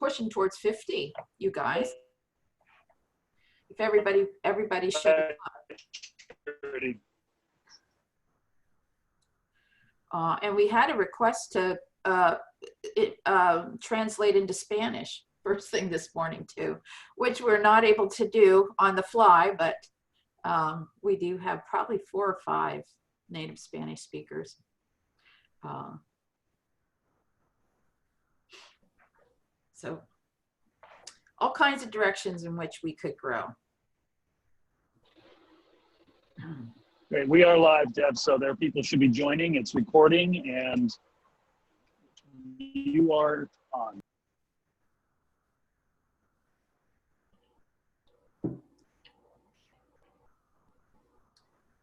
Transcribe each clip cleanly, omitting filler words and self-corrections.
pushing towards 50, you guys. If everybody should. And we had a request to translate into Spanish first thing this morning too, which we're not able to do on the fly, but we do have probably 4 or 5 native Spanish speakers. So all kinds of directions in which we could grow. Great, we are live, Deb, so there people should be joining. It's recording and you are on.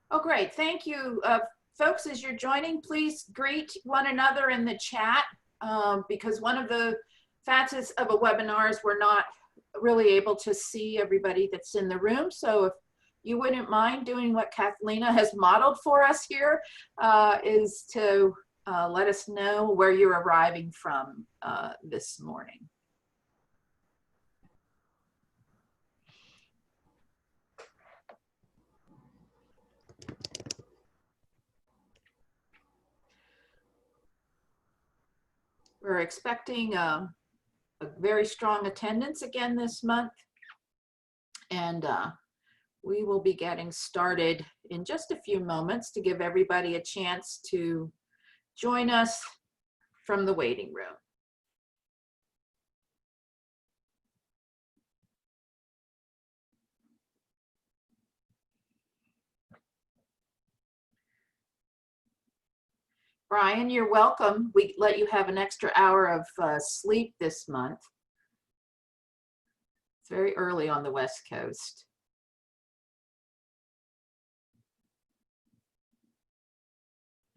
Oh, great, thank you. Folks, as you're joining, please greet one another in the chat because one of the facets of a webinar is we're not really able to see everybody that's in the room. So if you wouldn't mind doing what Kathlena has modeled for us here, is to let us know where you're arriving from this morning. We're expecting a very strong attendance again this month, and we will be getting started in just a few moments to give everybody a chance to join us from the waiting room. Brian, you're welcome. We let you have an extra hour of sleep this month. It's very early on the West Coast.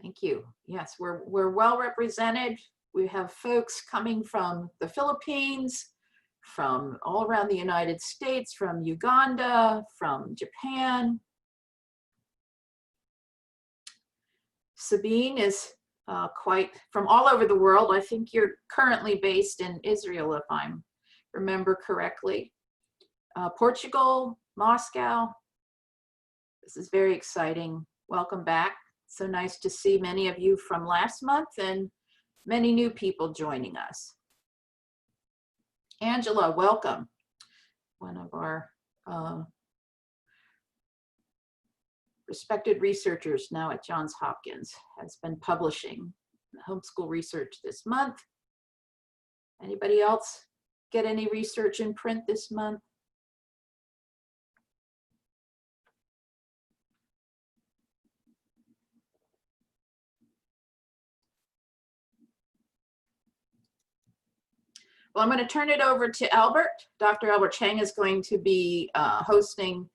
Thank you. Yes, we're well represented. We have folks coming from the Philippines, from all around the United States, from Uganda, from Japan. Sabine is quite from all over the world. I think you're currently based in Israel, if I remember correctly. Portugal, Moscow. This is very exciting. Welcome back. So nice to see many of you from last month and many new people joining us. Angela, welcome. One of our respected researchers now at Johns Hopkins, has been publishing homeschool research this month. Anybody else get any research in print this month? Well, I'm going to turn it over to Albert. Dr. Albert Cheng is going to be hosting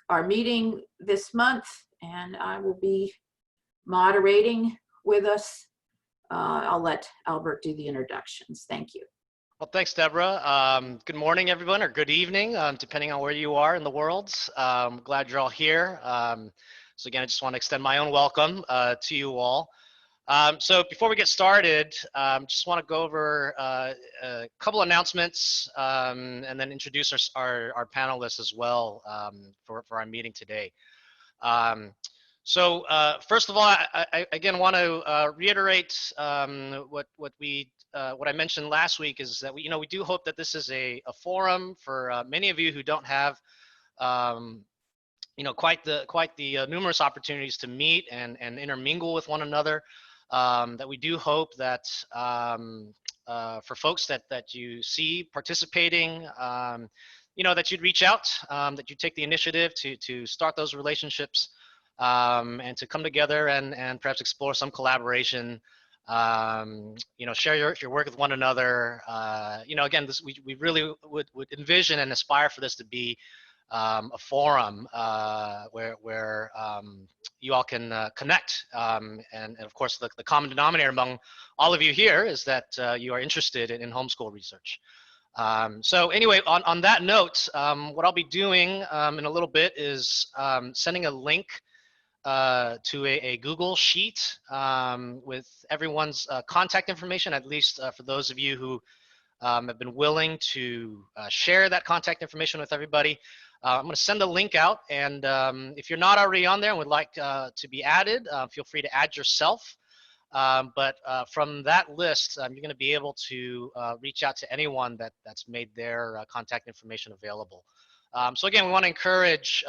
our meeting this month, and I will be moderating with us. I'll let Albert do the introductions. Thank you. Well, thanks, Deborah. Good morning, everyone, or good evening, depending on where you are in the world. I'm glad you're all here. So again, I just want to extend my own welcome to you all. So before we get started, just want to go over a couple announcements and then introduce our panelists as well for our meeting today. So first of all, I again want to reiterate what I mentioned last week is that we do hope that this is a forum for many of you who don't have quite the numerous opportunities to meet and intermingle with one another. That we do hope that for folks that you see participating, that you'd reach out, that you take the initiative to start those relationships and to come together and perhaps explore some collaboration, share your work with one another. Again, we really would envision and aspire for this to be a forum where you all can connect. And of course, the common denominator among all of you here is that you are interested in homeschool research. So anyway, on that note, what I'll be doing in a little bit is sending a link to a Google Sheet with everyone's contact information, at least for those of you who have been willing to share that contact information with everybody. I'm going to send a link out, and if you're not already on there and would like to be added, feel free to add yourself. But from that list, you're going to be able to reach out to anyone that's made their contact information available. So again, we want to encourage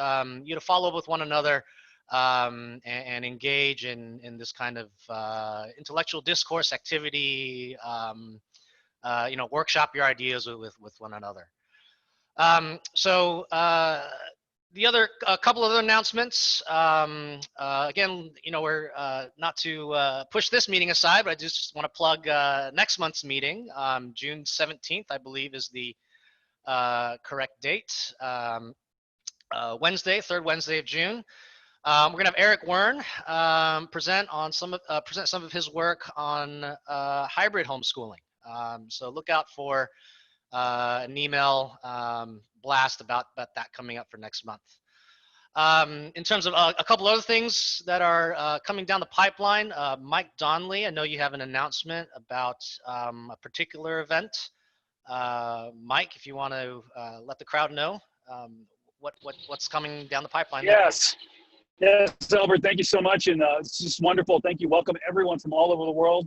you to follow up with one another and engage in this kind of intellectual discourse activity. Workshop your ideas with one another. The other, a couple of other announcements. Again, we're not to push this meeting aside, but I just want to plug next month's meeting. June 17th, I believe, is the correct date. Wednesday, third Wednesday of June. We're gonna have Eric Wern present some of his work on hybrid homeschooling. So look out for an email blast about that coming up for next month. In terms of a couple other things that are coming down the pipeline, Mike Donnelly, I know you have an announcement about a particular event. Mike, if you want to let the crowd know what's coming down the pipeline. Yes. Yes, Albert, thank you so much. And it's just wonderful. Thank you. Welcome everyone from all over the world.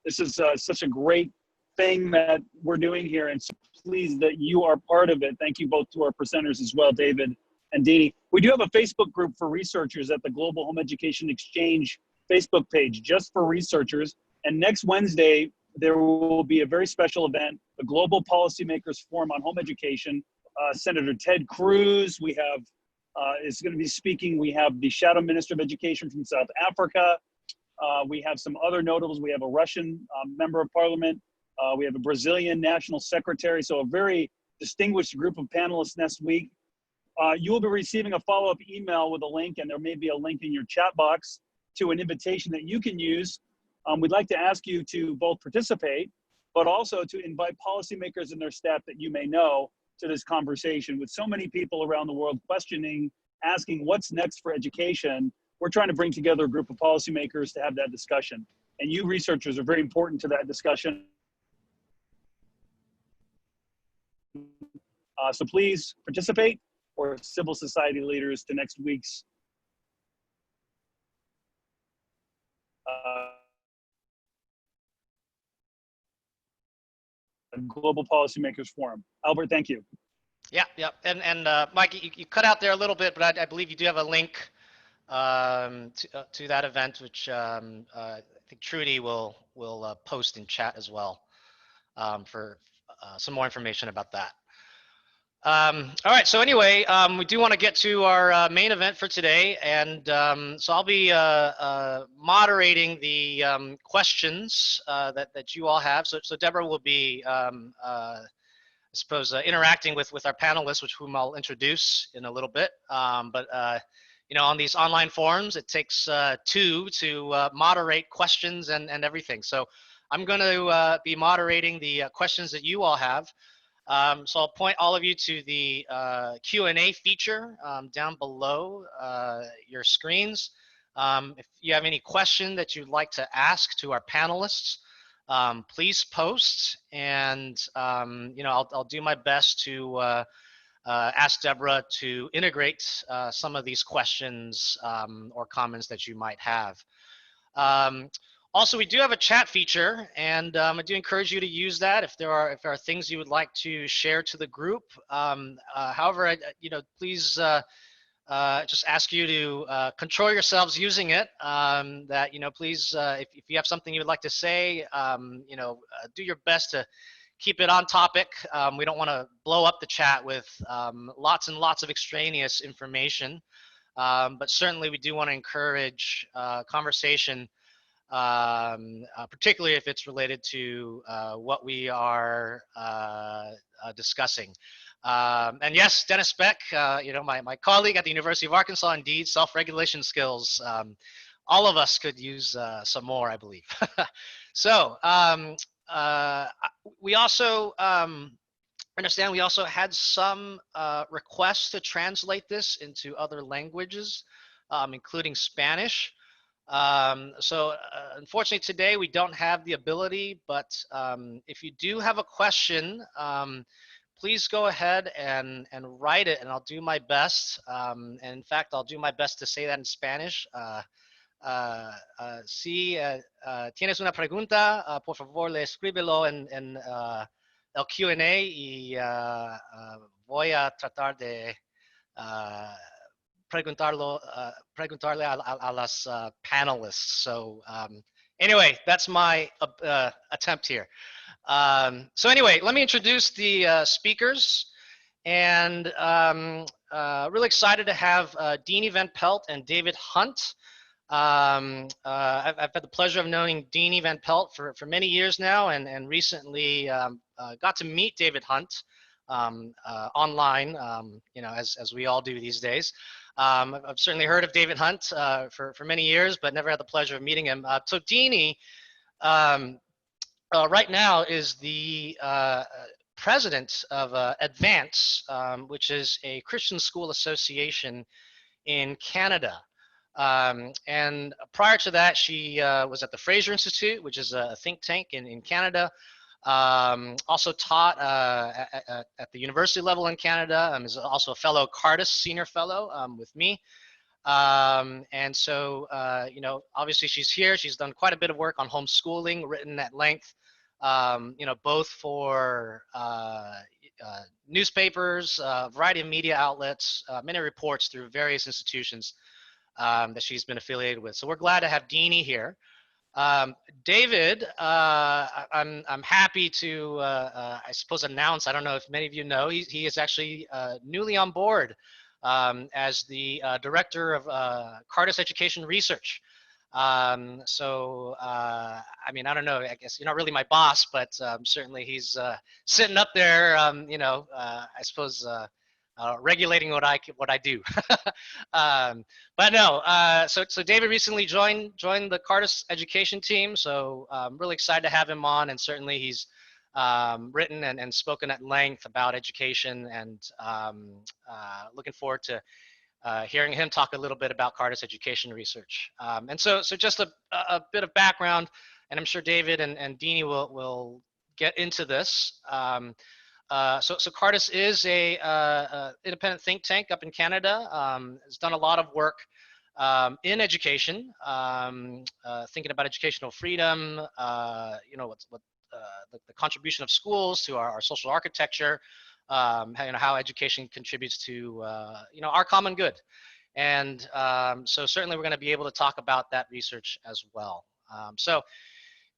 This is such a great thing that we're doing here. And so pleased that you are part of it. Thank you both to our presenters as well, David and Deani. We do have a Facebook group for researchers at the Global Home Education Exchange Facebook page, just for researchers. And next Wednesday, there will be a very special event, the Global Policymakers Forum on Home Education. Senator Ted Cruz, we have is going to be speaking. We have the Shadow Minister of Education from South Africa. We have some other notables. We have a Russian member of parliament. We have a Brazilian national secretary. So a very distinguished group of panelists next week. You will be receiving a follow-up email with a link, and there may be a link in your chat box to an invitation that you can use. We'd like to ask you to both participate, but also to invite policymakers and their staff that you may know to this conversation. With so many people around the world questioning, asking what's next for education, we're trying to bring together a group of policymakers to have that discussion. And you researchers are very important to that discussion. So please participate, or civil society leaders, to next week's Global Policymakers Forum. Albert, thank you. Yeah. And Mike, you cut out there a little bit, but I believe you do have a link to that event, which I think Trudy will post in chat as well for some more information about that. All right, so anyway, we do want to get to our main event for today, and so I'll be moderating the questions that you all have. So Deborah will be, I suppose, interacting with our panelists, whom I'll introduce in a little bit. But on these online forums, it takes two to moderate questions and everything. So I'm going to be moderating the questions that you all have. So I'll point all of you to the Q&A feature down below your screens. If you have any question that you'd like to ask to our panelists, please post, and I'll do my best to ask Deborah to integrate some of these questions or comments that you might have. Also, we do have a chat feature, and I do encourage you to use that if there are things you would like to share to the group. However, please just ask you to control yourselves using it. Please, if you have something you would like to say, do your best to keep it on topic. We don't want to blow up the chat with lots and lots of extraneous information, but certainly we do want to encourage conversation. Particularly if it's related to what we are discussing. And yes, Dennis Beck, my colleague at the University of Arkansas, indeed, self-regulation skills. All of us could use some more, I believe. So we also understand we also had some requests to translate this into other languages, including Spanish. Unfortunately today we don't have the ability, but if you do have a question, please go ahead and write it, and I'll do my best. And in fact, I'll do my best to say that in Spanish. Si tienes una pregunta, por favor, le escríbelo en el Q&A y voy a tratar de preguntarle a las panelists. So anyway, that's my attempt here. So anyway, let me introduce the speakers, and really excited to have Deani Van Pelt and David Hunt. I've had the pleasure of knowing Deani Van Pelt for many years now, and recently got to meet David Hunt online, you know, as we all do these days. I've certainly heard of David Hunt for many years, but never had the pleasure of meeting him. So Deani right now is the president of Edvance, which is a Christian School Association in Canada. And prior to that, she was at the Fraser Institute, which is a think tank in Canada. Also taught at the university level in Canada. Is also a fellow Cardus Senior Fellow with me. And so, you know, obviously she's here. She's done quite a bit of work on homeschooling, written at length, you know, both for newspapers, a variety of media outlets, many reports through various institutions that she's been affiliated with. So we're glad to have Deani here. David, I'm happy to, I suppose, announce, I don't know if many of you know, he is actually newly on board as the director of Cardus Education Research. I mean, I don't know, I guess you're not really my boss, but certainly he's sitting up there, you know, I suppose, regulating what I do. But no, so David recently joined the Cardus education team, so I'm really excited to have him on, and certainly he's written and spoken at length about education, and looking forward to hearing him talk a little bit about Cardus education research. And so just a bit of background, and I'm sure David and Deani will get into this. So Cardus is a independent think tank up in Canada. Has done a lot of work in education, thinking about educational freedom. You know, the contribution of schools to our social architecture. You know, how education contributes to you know, our common good. And so certainly we're going to be able to talk about that research as well. So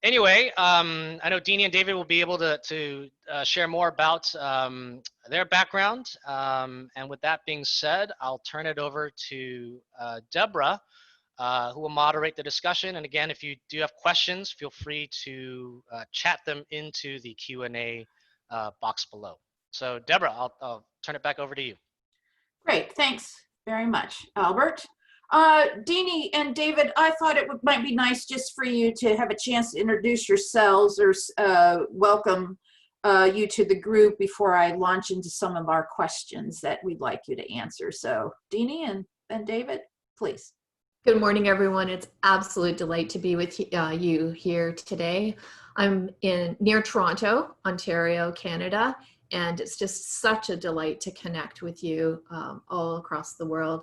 anyway, I know Deani and David will be able to share more about their background. And with that being said, I'll turn it over to Debra, who will moderate the discussion. And again, if you do have questions, feel free to chat them into the Q&A box below. So Debra, I'll turn it back over to you. Great, thanks very much, Albert. Deani and David, I thought it might be nice just for you to have a chance to introduce yourselves or welcome you to the group before I launch into some of our questions that we'd like you to answer. So Deani and David, please. Good morning, everyone. It's absolute delight to be with you here today. I'm near Toronto, Ontario, Canada, and it's just such a delight to connect with you all across the world.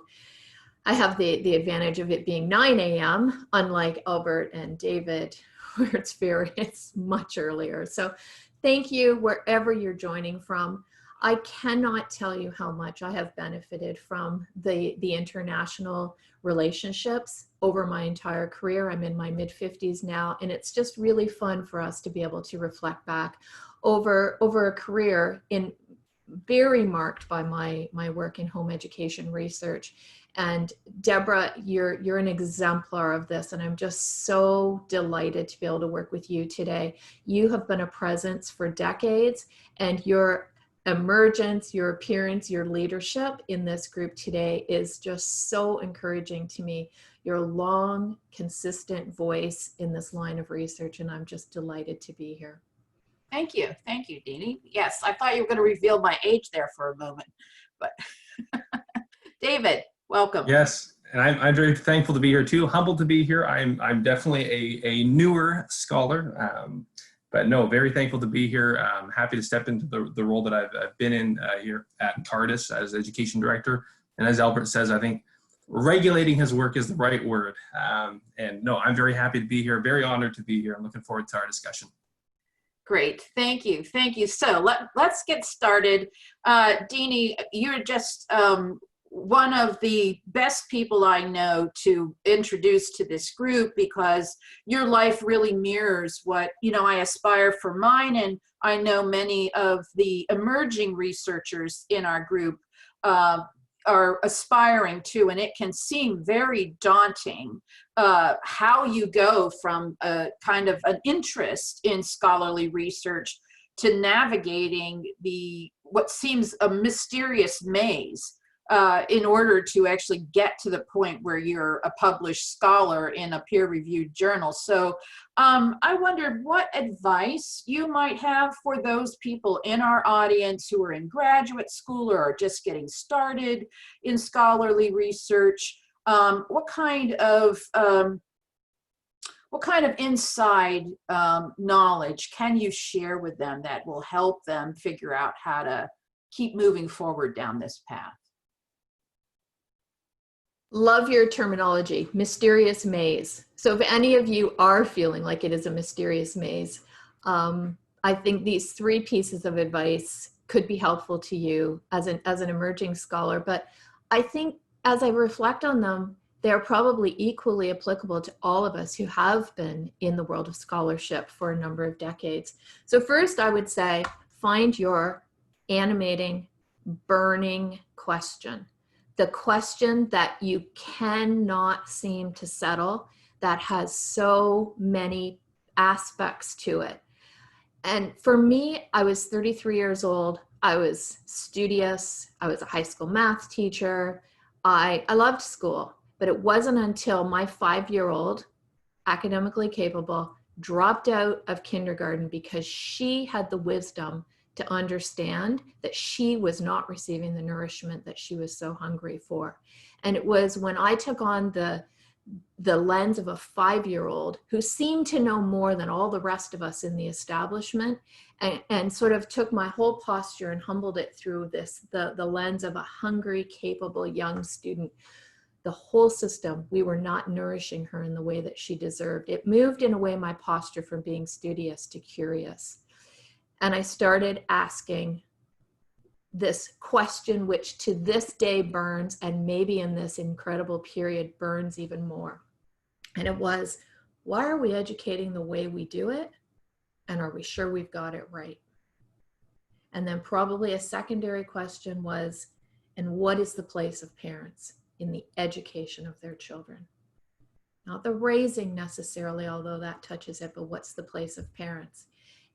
I have the advantage of it being 9 a.m., unlike Albert and David, where it's much earlier. So thank you wherever you're joining from. I cannot tell you how much I have benefited from the international relationships over my entire career. I'm in my mid-50s now, and it's just really fun for us to be able to reflect back over a career very marked by my work in home education research. And Debra, you're an exemplar of this, and I'm just so delighted to be able to work with you today. You have been a presence for decades, and your emergence, your appearance, your leadership in this group today is just so encouraging to me. Your long, consistent voice in this line of research, and I'm just delighted to be here. Thank you, Deani. Yes, I thought you were going to reveal my age there for a moment, but David, welcome. Yes, And I'm very thankful to be here too. Humbled to be here. I'm definitely a newer scholar, but no, very thankful to be here. Happy to step into the role that I've been in here at Cardus as education director. And as Albert says, I think regulating his work is the right word. And no, I'm very happy to be here. Very honored to be here. I'm looking forward to our discussion. Great, thank you, thank you. So let's get started. Deani, you're just one of the best people I know to introduce to this group, because your life really mirrors what, you know, I aspire for mine, and I know many of the emerging researchers in our group are aspiring to, and it can seem very daunting how you go from a kind of an interest in scholarly research to navigating what seems a mysterious maze in order to actually get to the point where you're a published scholar in a peer-reviewed journal. So I wondered what advice you might have for those people in our audience who are in graduate school or are just getting started in scholarly research. What kind of inside knowledge can you share with them that will help them figure out how to keep moving forward down this path? Love your terminology, mysterious maze. So if any of you are feeling like it is a mysterious maze, I think these 3 pieces of advice could be helpful to you as an emerging scholar. But I think as I reflect on them, they're probably equally applicable to all of us who have been in the world of scholarship for a number of decades. So first, I would say, find your animating, burning question. The question that you cannot seem to settle, that has so many aspects to it. And for me, I was 33 years old. I was studious. I was a high school math teacher. I loved school, but it wasn't until my 5-year-old, academically capable, dropped out of kindergarten because she had the wisdom to understand that she was not receiving the nourishment that she was so hungry for. And it was when I took on the lens of a 5-year-old who seemed to know more than all the rest of us in the establishment, and sort of took my whole posture and humbled it through the lens of a hungry, capable young student. The whole system, we were not nourishing her in the way that she deserved. It moved in a way my posture from being studious to curious. And I started asking this question, which to this day burns, and maybe in this incredible period burns even more. And it was, why are we educating the way we do it? And are we sure we've got it right? And then probably a secondary question was, and what is the place of parents in the education of their children? Not the raising necessarily, although that touches it, but what's the place of parents?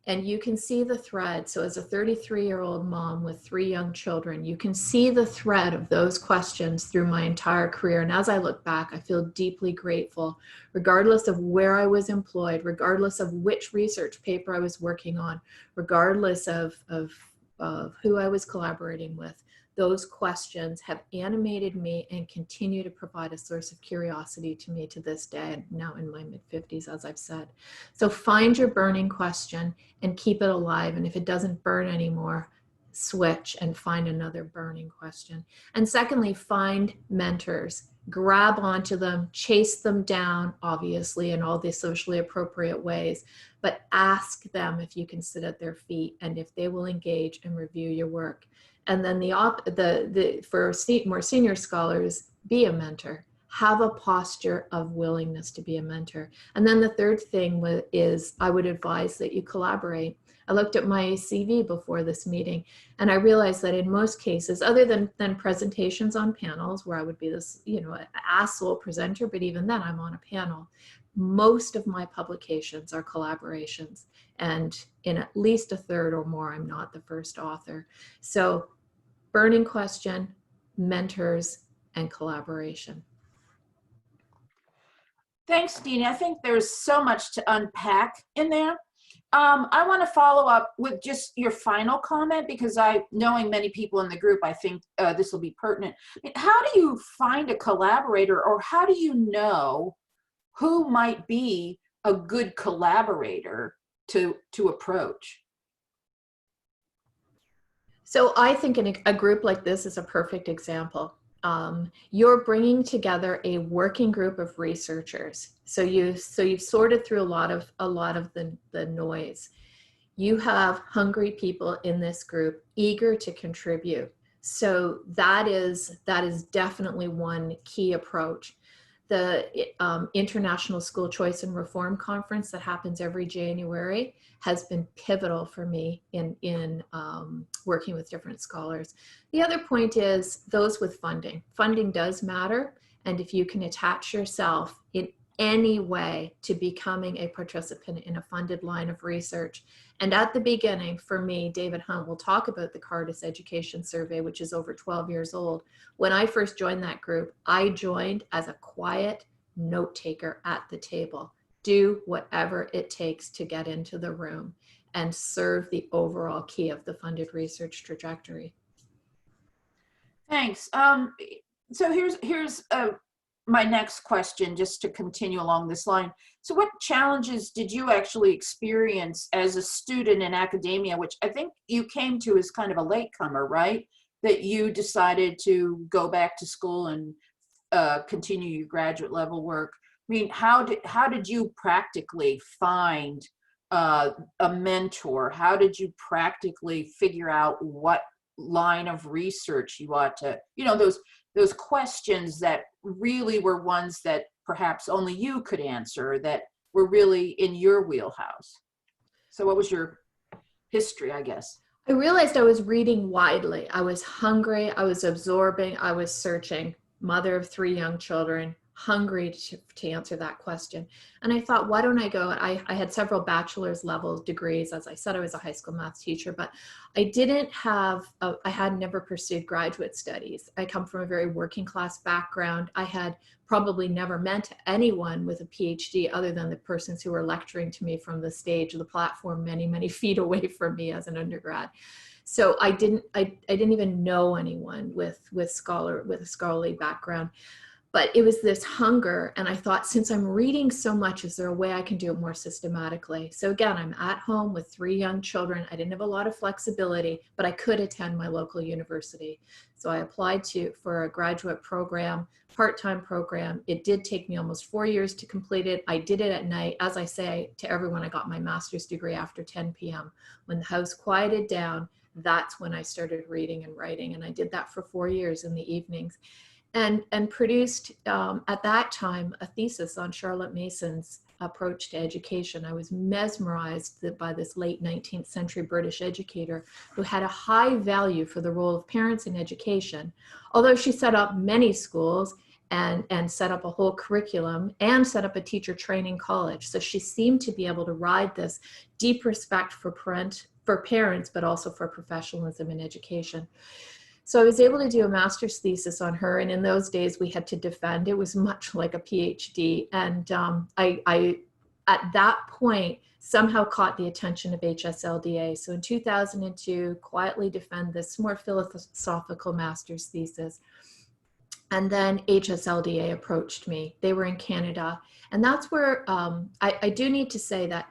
And you can see the thread. So as a 33-year-old mom with 3 young children, you can see the thread of those questions through my entire career. And as I look back, I feel deeply grateful, regardless of where I was employed, regardless of which research paper I was working on, regardless of who I was collaborating with. Those questions have animated me and continue to provide a source of curiosity to me to this day, now in my mid-50s, as I've said. So find your burning question and keep it alive. And if it doesn't burn anymore, switch and find another burning question. And secondly, find mentors. Grab onto them, chase them down, obviously, in all the socially appropriate ways, but ask them if you can sit at their feet and if they will engage and review your work. And then for more senior scholars, be a mentor. Have a posture of willingness to be a mentor. And then the third thing is I would advise that you collaborate. I looked at my CV before this meeting, and I realized that in most cases, other than presentations on panels where I would be this, asshole presenter, but even then I'm on a panel, most of my publications are collaborations. And in at least a third or more, I'm not the first author. So burning question, mentors, and collaboration. Thanks, Deani. I think there's so much to unpack in there. I want to follow up with just your final comment, because knowing many people in the group, I think this will be pertinent. How do you find a collaborator, or how do you know who might be a good collaborator to approach? So I think a group like this is a perfect example. You're bringing together a working group of researchers. So you've sorted through a lot of the noise. You have hungry people in this group, eager to contribute. So that is definitely one key approach. The International School Choice and Reform Conference that happens every January has been pivotal for me in working with different scholars. The other point is those with funding. Funding does matter, and if you can attach yourself in any way to becoming a participant in a funded line of research. And at the beginning, for me, David Hunt will talk about the Cardus Education Survey, which is over 12 years old. When I first joined that group, I joined as a quiet note taker at the table. Do whatever it takes to get into the room and serve the overall key of the funded research trajectory. Thanks. So here's my next question, just to continue along this line. So what challenges did you actually experience as a student in academia, which I think you came to as kind of a latecomer, right? That you decided to go back to school and continue your graduate level work. I mean, how did you practically find a mentor? How did you practically figure out what line of research you ought to, those questions that really were ones that perhaps only you could answer, that were really in your wheelhouse? So what was your history, I guess? I realized I was reading widely. I was hungry, I was absorbing, I was searching. Mother of 3 young children, hungry to answer that question. And I thought, why don't I go? I had several bachelor's level degrees. As I said, I was a high school math teacher, but I had never pursued graduate studies. I come from a very working class background. I had probably never met anyone with a PhD other than the persons who were lecturing to me from the stage of the platform many, many feet away from me as an undergrad. So I didn't even know anyone with a scholarly background. But it was this hunger, and I thought, since I'm reading so much, is there a way I can do it more systematically? So again, I'm at home with 3 young children. I didn't have a lot of flexibility, but I could attend my local university. So I applied for a graduate program, part-time program. It did take me almost 4 years to complete it. I did it at night. As I say to everyone, I got my master's degree after 10 p.m. When the house quieted down, that's when I started reading and writing. And I did that for 4 years in the evenings. And produced, at that time, a thesis on Charlotte Mason's approach to education. I was mesmerized by this late 19th century British educator who had a high value for the role of parents in education, although she set up many schools and set up a whole curriculum and set up a teacher training college. So she seemed to be able to ride this deep respect for parents, but also for professionalism in education. So I was able to do a master's thesis on her, and in those days we had to defend. It was much like a PhD, and I at that point somehow caught the attention of HSLDA. So in 2002, quietly defend this more philosophical master's thesis. And then HSLDA approached me. They were in Canada, and that's where I do need to say that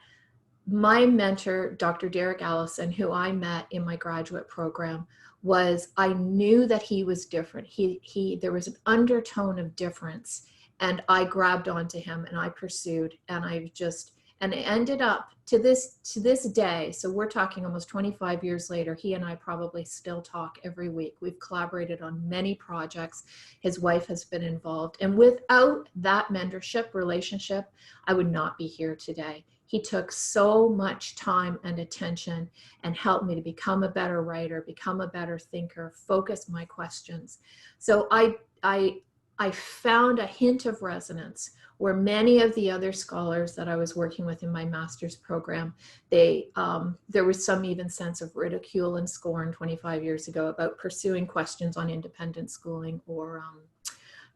my mentor, Dr. Derek Allison, who I met in my graduate program, I knew that he was different. There was an undertone of difference, and I grabbed onto him and I pursued, and it ended up to this day. So we're talking almost 25 years later. He and I probably still talk every week. We've collaborated on many projects. His wife has been involved, and without that mentorship relationship, I would not be here today. He took so much time and attention and helped me to become a better writer, become a better thinker, focus my questions. So I found a hint of resonance where many of the other scholars that I was working with in my master's program, there was some even sense of ridicule and scorn 25 years ago about pursuing questions on independent schooling or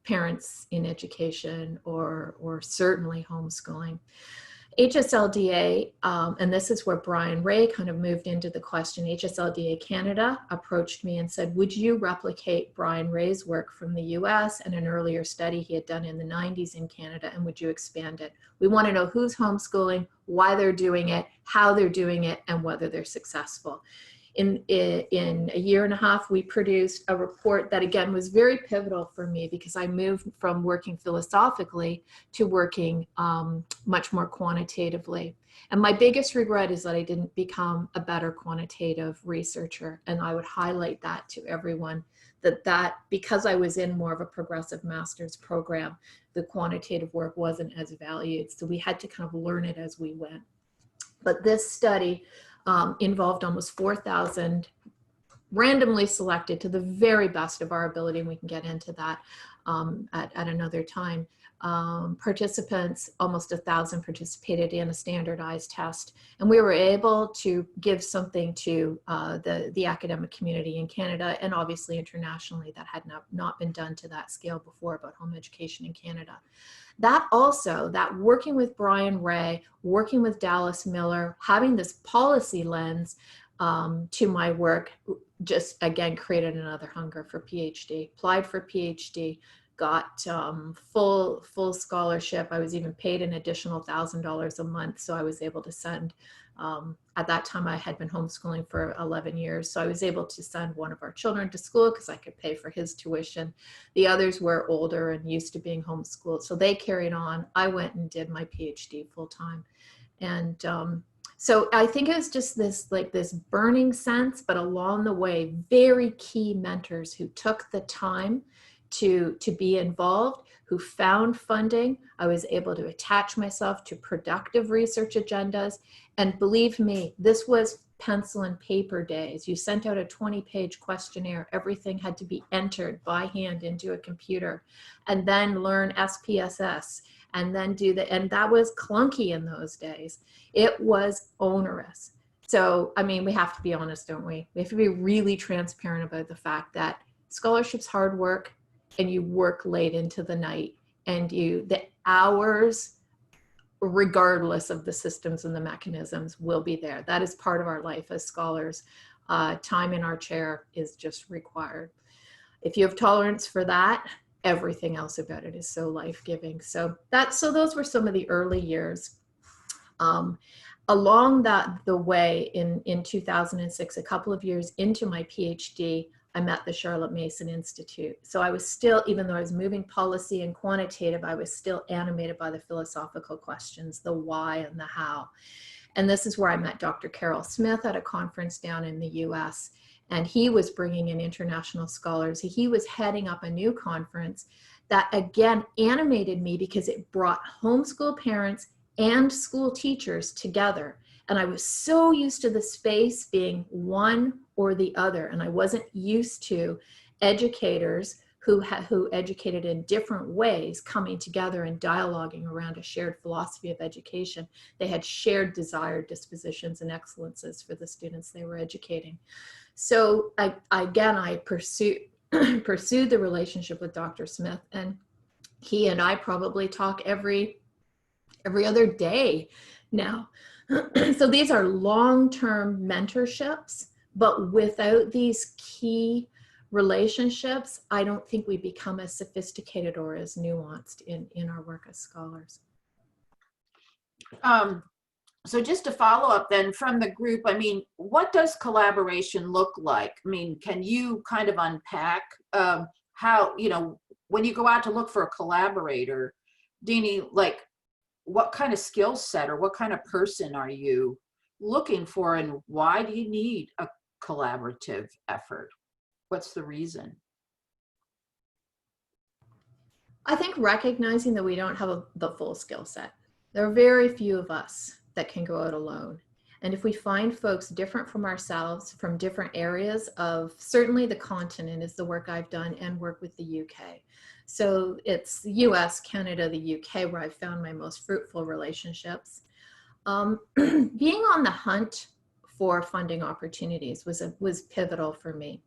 parents in education or certainly homeschooling. HSLDA, and this is where Brian Ray kind of moved into the question, HSLDA Canada approached me and said, would you replicate Brian Ray's work from the US and an earlier study he had done in the 90s in Canada, and would you expand it? We want to know who's homeschooling, why they're doing it, how they're doing it, and whether they're successful. In a year and a half, we produced a report that, again, was very pivotal for me because I moved from working philosophically to working much more quantitatively. And my biggest regret is that I didn't become a better quantitative researcher. And I would highlight that to everyone, that because I was in more of a progressive master's program, the quantitative work wasn't as valued. So we had to kind of learn it as we went. But this study involved almost 4,000 randomly selected to the very best of our ability, and we can get into that at another time. Participants, almost 1,000 participated in a standardized test, and we were able to give something to the academic community in Canada and obviously internationally that had not been done to that scale before about home education in Canada. That also, that working with Brian Ray, working with Dallas Miller, having this policy lens to my work, just again created another hunger for PhD. Applied for PhD, got full scholarship. I was even paid an additional $1,000 a month, so I was able to send. At that time, I had been homeschooling for 11 years, so I was able to send one of our children to school because I could pay for his tuition. The others were older and used to being homeschooled, so they carried on. I went and did my PhD full time, and so I think it was just this burning sense, but along the way, very key mentors who took the time to be involved, who found funding. I was able to attach myself to productive research agendas. And believe me, this was pencil and paper days. You sent out a 20-page questionnaire. Everything had to be entered by hand into a computer, and then learn SPSS, and then and that was clunky in those days. It was onerous. So, I mean, we have to be honest, don't we? We have to be really transparent about the fact that scholarship's hard work, and you work late into the night, and the hours, regardless of the systems and the mechanisms, will be there. That is part of our life as scholars. Time in our chair is just required. If you have tolerance for that, everything else about it is so life-giving. So those were some of the early years. Along the way in 2006, a couple of years into my PhD, I met the Charlotte Mason Institute. So I was still, even though I was moving policy and quantitative, I was still animated by the philosophical questions, the why and the how. And this is where I met Dr. Carol Smith at a conference down in the US. And he was bringing in international scholars. He was heading up a new conference that, again, animated me because it brought homeschool parents and school teachers together. And I was so used to the space being one or the other. And I wasn't used to educators who educated in different ways coming together and dialoguing around a shared philosophy of education. They had shared desired dispositions and excellences for the students they were educating. So I pursued the relationship with Dr. Smith, and he and I probably talk every other day now. So these are long-term mentorships, but without these key relationships, I don't think we become as sophisticated or as nuanced in our work as scholars. So just to follow up then from the group, I mean, what does collaboration look like? I mean, can you kind of unpack how, when you go out to look for a collaborator, Deani, like, what kind of skill set or what kind of person are you looking for, and why do you need a collaborative effort? What's the reason? I think recognizing that we don't have the full skill set. There are very few of us that can go out alone. And if we find folks different from ourselves, from different areas of, certainly the continent is the work I've done, and work with the UK. So it's the US, Canada, the UK, where I've found my most fruitful relationships. Being on the hunt for funding opportunities was pivotal for me.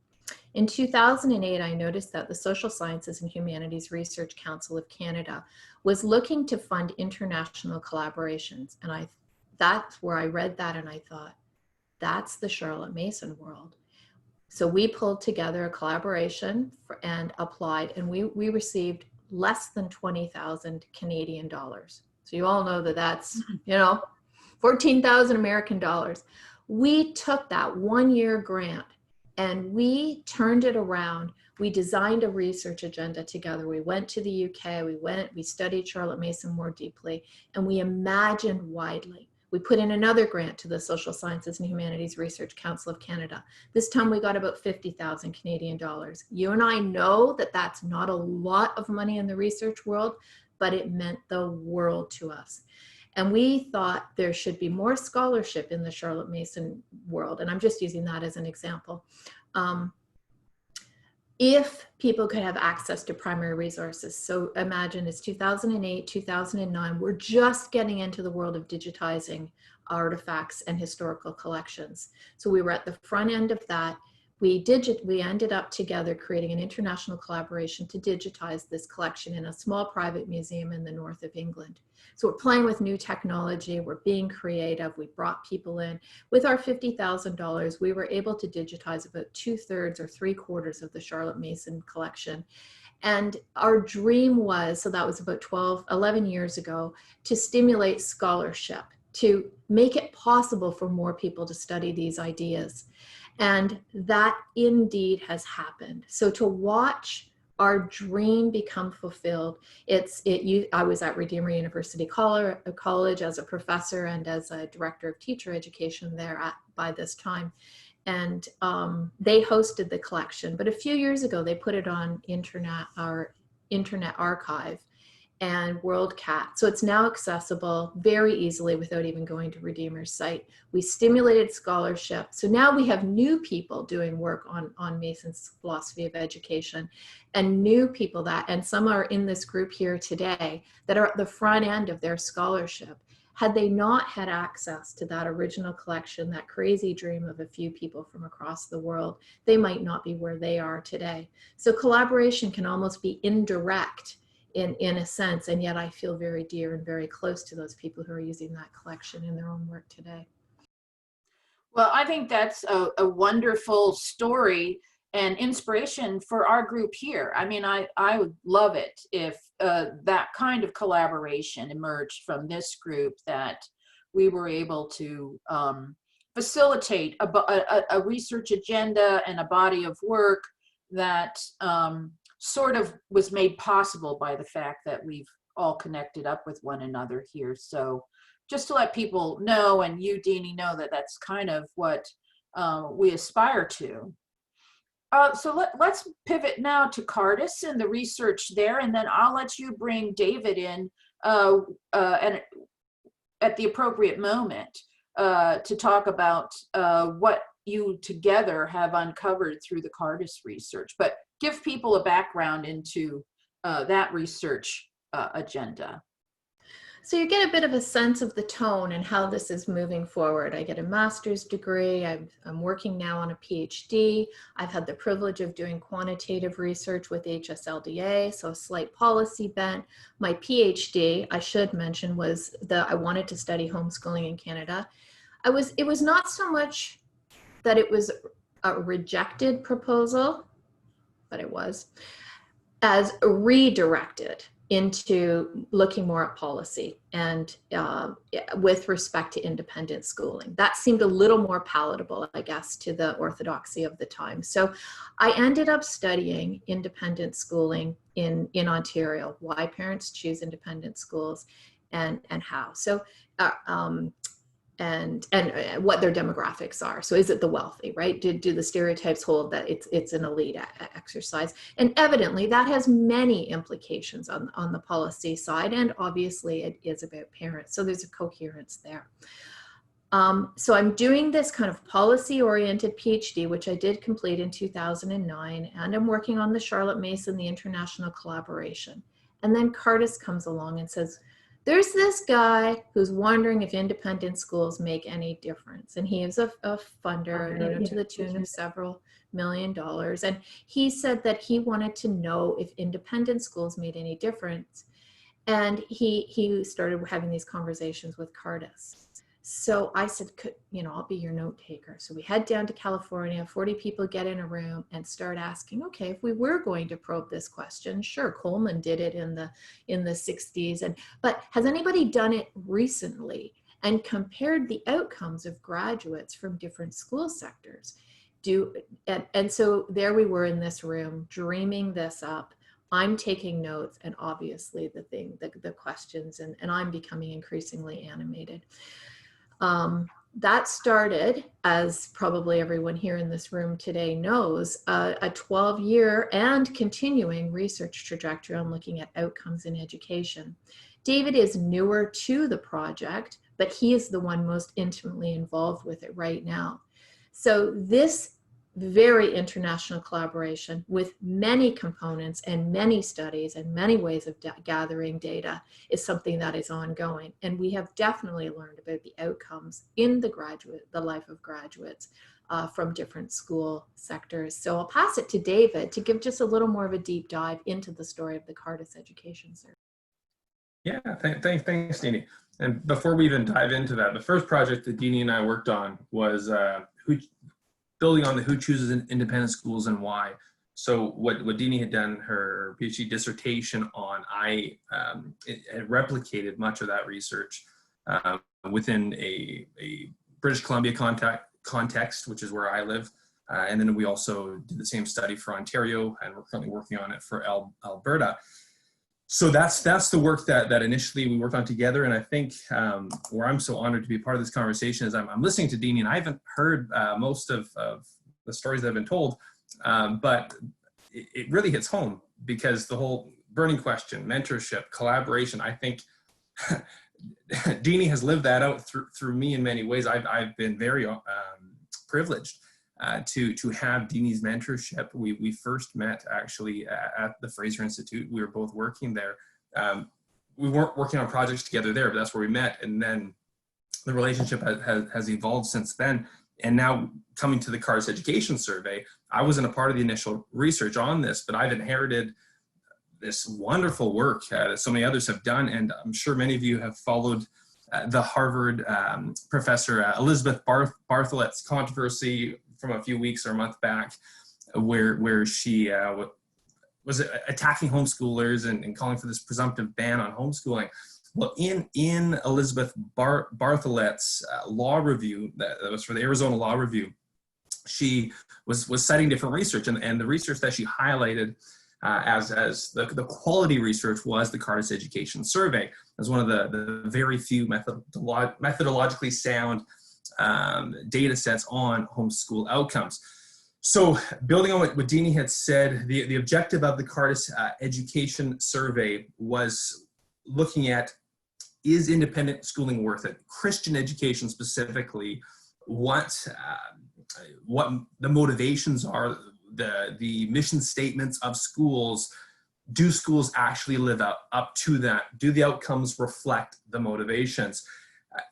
In 2008, I noticed that the Social Sciences and Humanities Research Council of Canada was looking to fund international collaborations. And that's where I read that and I thought, that's the Charlotte Mason world. So we pulled together a collaboration and applied, and we received less than 20,000 Canadian dollars. So you all know that that's, 14,000 American dollars. We took that 1-year grant and we turned it around. We designed a research agenda together. We went to the UK, we studied Charlotte Mason more deeply, and we imagined widely. We put in another grant to the Social Sciences and Humanities Research Council of Canada. This time we got about 50,000 Canadian dollars. You and I know that that's not a lot of money in the research world, but it meant the world to us. And we thought there should be more scholarship in the Charlotte Mason world. And I'm just using that as an example. If people could have access to primary resources. So imagine it's 2008, 2009, we're just getting into the world of digitizing artifacts and historical collections. So we were at the front end of that. We ended up together creating an international collaboration to digitize this collection in a small private museum in the north of England. So we're playing with new technology, we're being creative, we brought people in. With our $50,000, we were able to digitize about 2/3 or 3/4 of the Charlotte Mason collection. And our dream was, so that was about 11 years ago, to stimulate scholarship, to make it possible for more people to study these ideas. And that indeed has happened. So to watch our dream become fulfilled, I was at Redeemer University College as a professor and as a director of teacher education there by this time. And they hosted the collection. But a few years ago, they put it on our Internet Archive and WorldCat. So it's now accessible very easily without even going to Redeemer's site. We stimulated scholarship. So now we have new people doing work on Mason's philosophy of education, and new people and some are in this group here today that are at the front end of their scholarship. Had they not had access to that original collection, that crazy dream of a few people from across the world, they might not be where they are today. So collaboration can almost be indirect in a sense, and yet I feel very dear and very close to those people who are using that collection in their own work today. Well, I think that's a wonderful story and inspiration for our group here. I mean, I would love it if that kind of collaboration emerged from this group, that we were able to facilitate a research agenda and a body of work that sort of was made possible by the fact that we've all connected up with one another here. So just to let people know, and you, Deani, know that that's kind of what we aspire to. So let's pivot now to Cardus and the research there, and then I'll let you bring David in and at the appropriate moment to talk about what you together have uncovered through the Cardus research. But give people a background into that research agenda. So you get a bit of a sense of the tone and how this is moving forward. I get a master's degree. I'm working now on a PhD. I've had the privilege of doing quantitative research with HSLDA, so a slight policy bent. My PhD, I should mention, was I wanted to study homeschooling in Canada. It was not so much that it was a rejected proposal, but it was, as redirected into looking more at policy and with respect to independent schooling. That seemed a little more palatable, I guess, to the orthodoxy of the time. So I ended up studying independent schooling in Ontario, why parents choose independent schools and how. So and what their demographics are. So is it the wealthy, right? Do the stereotypes hold that it's an elite exercise? And evidently that has many implications on the policy side, and obviously it is about parents. So there's a coherence there. So I'm doing this kind of policy-oriented PhD, which I did complete in 2009, and I'm working on the Charlotte Mason, the international collaboration. And then Cardus comes along and says, there's this guy who's wondering if independent schools make any difference. And he is a funder, you know, to the tune of several $1 million. And he said that he wanted to know if independent schools made any difference. And he started having these conversations with Cardus. So I said, you know, I'll be your note taker. So we head down to California, 40 people get in a room and start asking, okay, if we were going to probe this question, sure, Coleman did it in the 60s, but has anybody done it recently and compared the outcomes of graduates from different school sectors? And so there we were in this room dreaming this up. I'm taking notes, and obviously the questions, and I'm becoming increasingly animated. That started, as probably everyone here in this room today knows, a 12-year and continuing research trajectory on looking at outcomes in education. David is newer to the project, but he is the one most intimately involved with it right now. So this very international collaboration with many components and many studies and many ways of gathering data is something that is ongoing. And we have definitely learned about the outcomes in the life of graduates from different school sectors. So I'll pass it to David to give just a little more of a deep dive into the story of the Cardus Education Survey. Yeah, thanks, Deani. And before we even dive into that, the first project that Deani and I worked on was building on the who chooses independent schools and why. So what Deani had done her PhD dissertation on, I had replicated much of that research within a British Columbia context, which is where I live. And then we also did the same study for Ontario, and we're currently working on it for Alberta. So that's the work that initially we worked on together. And I think where I'm so honored to be part of this conversation is I'm listening to Deani, and I haven't heard most of the stories that have been told, but it really hits home, because the whole burning question, mentorship, collaboration, I think Deani has lived that out through me in many ways. I've been very privileged to have Deani's mentorship. We first met actually at the Fraser Institute. We were both working there. We weren't working on projects together there, but that's where we met. And then the relationship has evolved since then. And now coming to the Cardus Education Survey, I wasn't a part of the initial research on this, but I've inherited this wonderful work that so many others have done. And I'm sure many of you have followed the Harvard professor Elizabeth Bartholet's controversy from a few weeks or a month back, where she was attacking homeschoolers and calling for this presumptive ban on homeschooling. Well, in Elizabeth Bartholet's law review, that was for the Arizona Law Review, she was citing different research, and the research that she highlighted as the quality research was the Cardus Education Survey, as one of the very few methodologically sound data sets on homeschool outcomes. So building on what Deani had said, the objective of the Cardus Education Survey was looking at, is independent schooling worth it? Christian education specifically, what the motivations are, the mission statements of schools. Do schools actually live up to that? Do the outcomes reflect the motivations?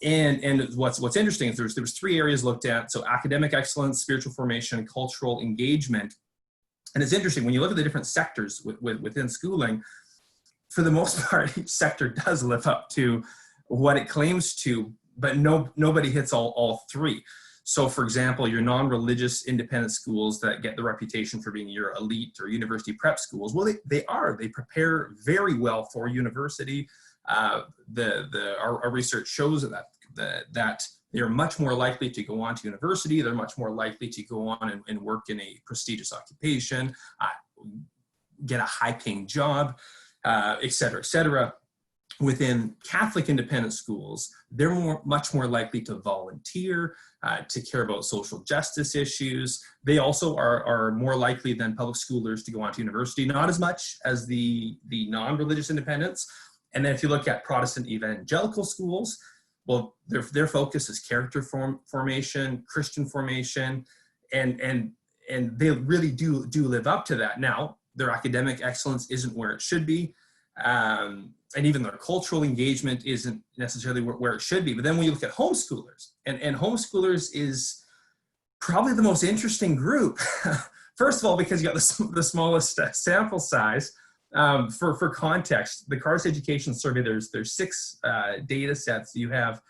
And what's interesting is there was 3 areas looked at. So academic excellence, spiritual formation, cultural engagement. And it's interesting when you look at the different sectors within schooling, for the most part, each sector does live up to what it claims to, but nobody hits all 3. So for example, your non-religious independent schools that get the reputation for being your elite or university prep schools, well, they prepare very well for university. Our research shows that they're much more likely to go on to university. They're much more likely to go on and work in a prestigious occupation, get a high-paying job, et cetera, et cetera. Within Catholic independent schools, they're much more likely to volunteer, to care about social justice issues. They also are more likely than public schoolers to go on to university, not as much as the non-religious independents. And then if you look at Protestant evangelical schools, well, their focus is character formation, Christian formation, and they really do live up to that. Now, their academic excellence isn't where it should be. and even their cultural engagement isn't necessarily where it should be. But then when you look at homeschoolers, and homeschoolers is probably the most interesting group. First of all, because you got the smallest sample size. For context, the Cardus Education Survey, there's 6 data sets. You have,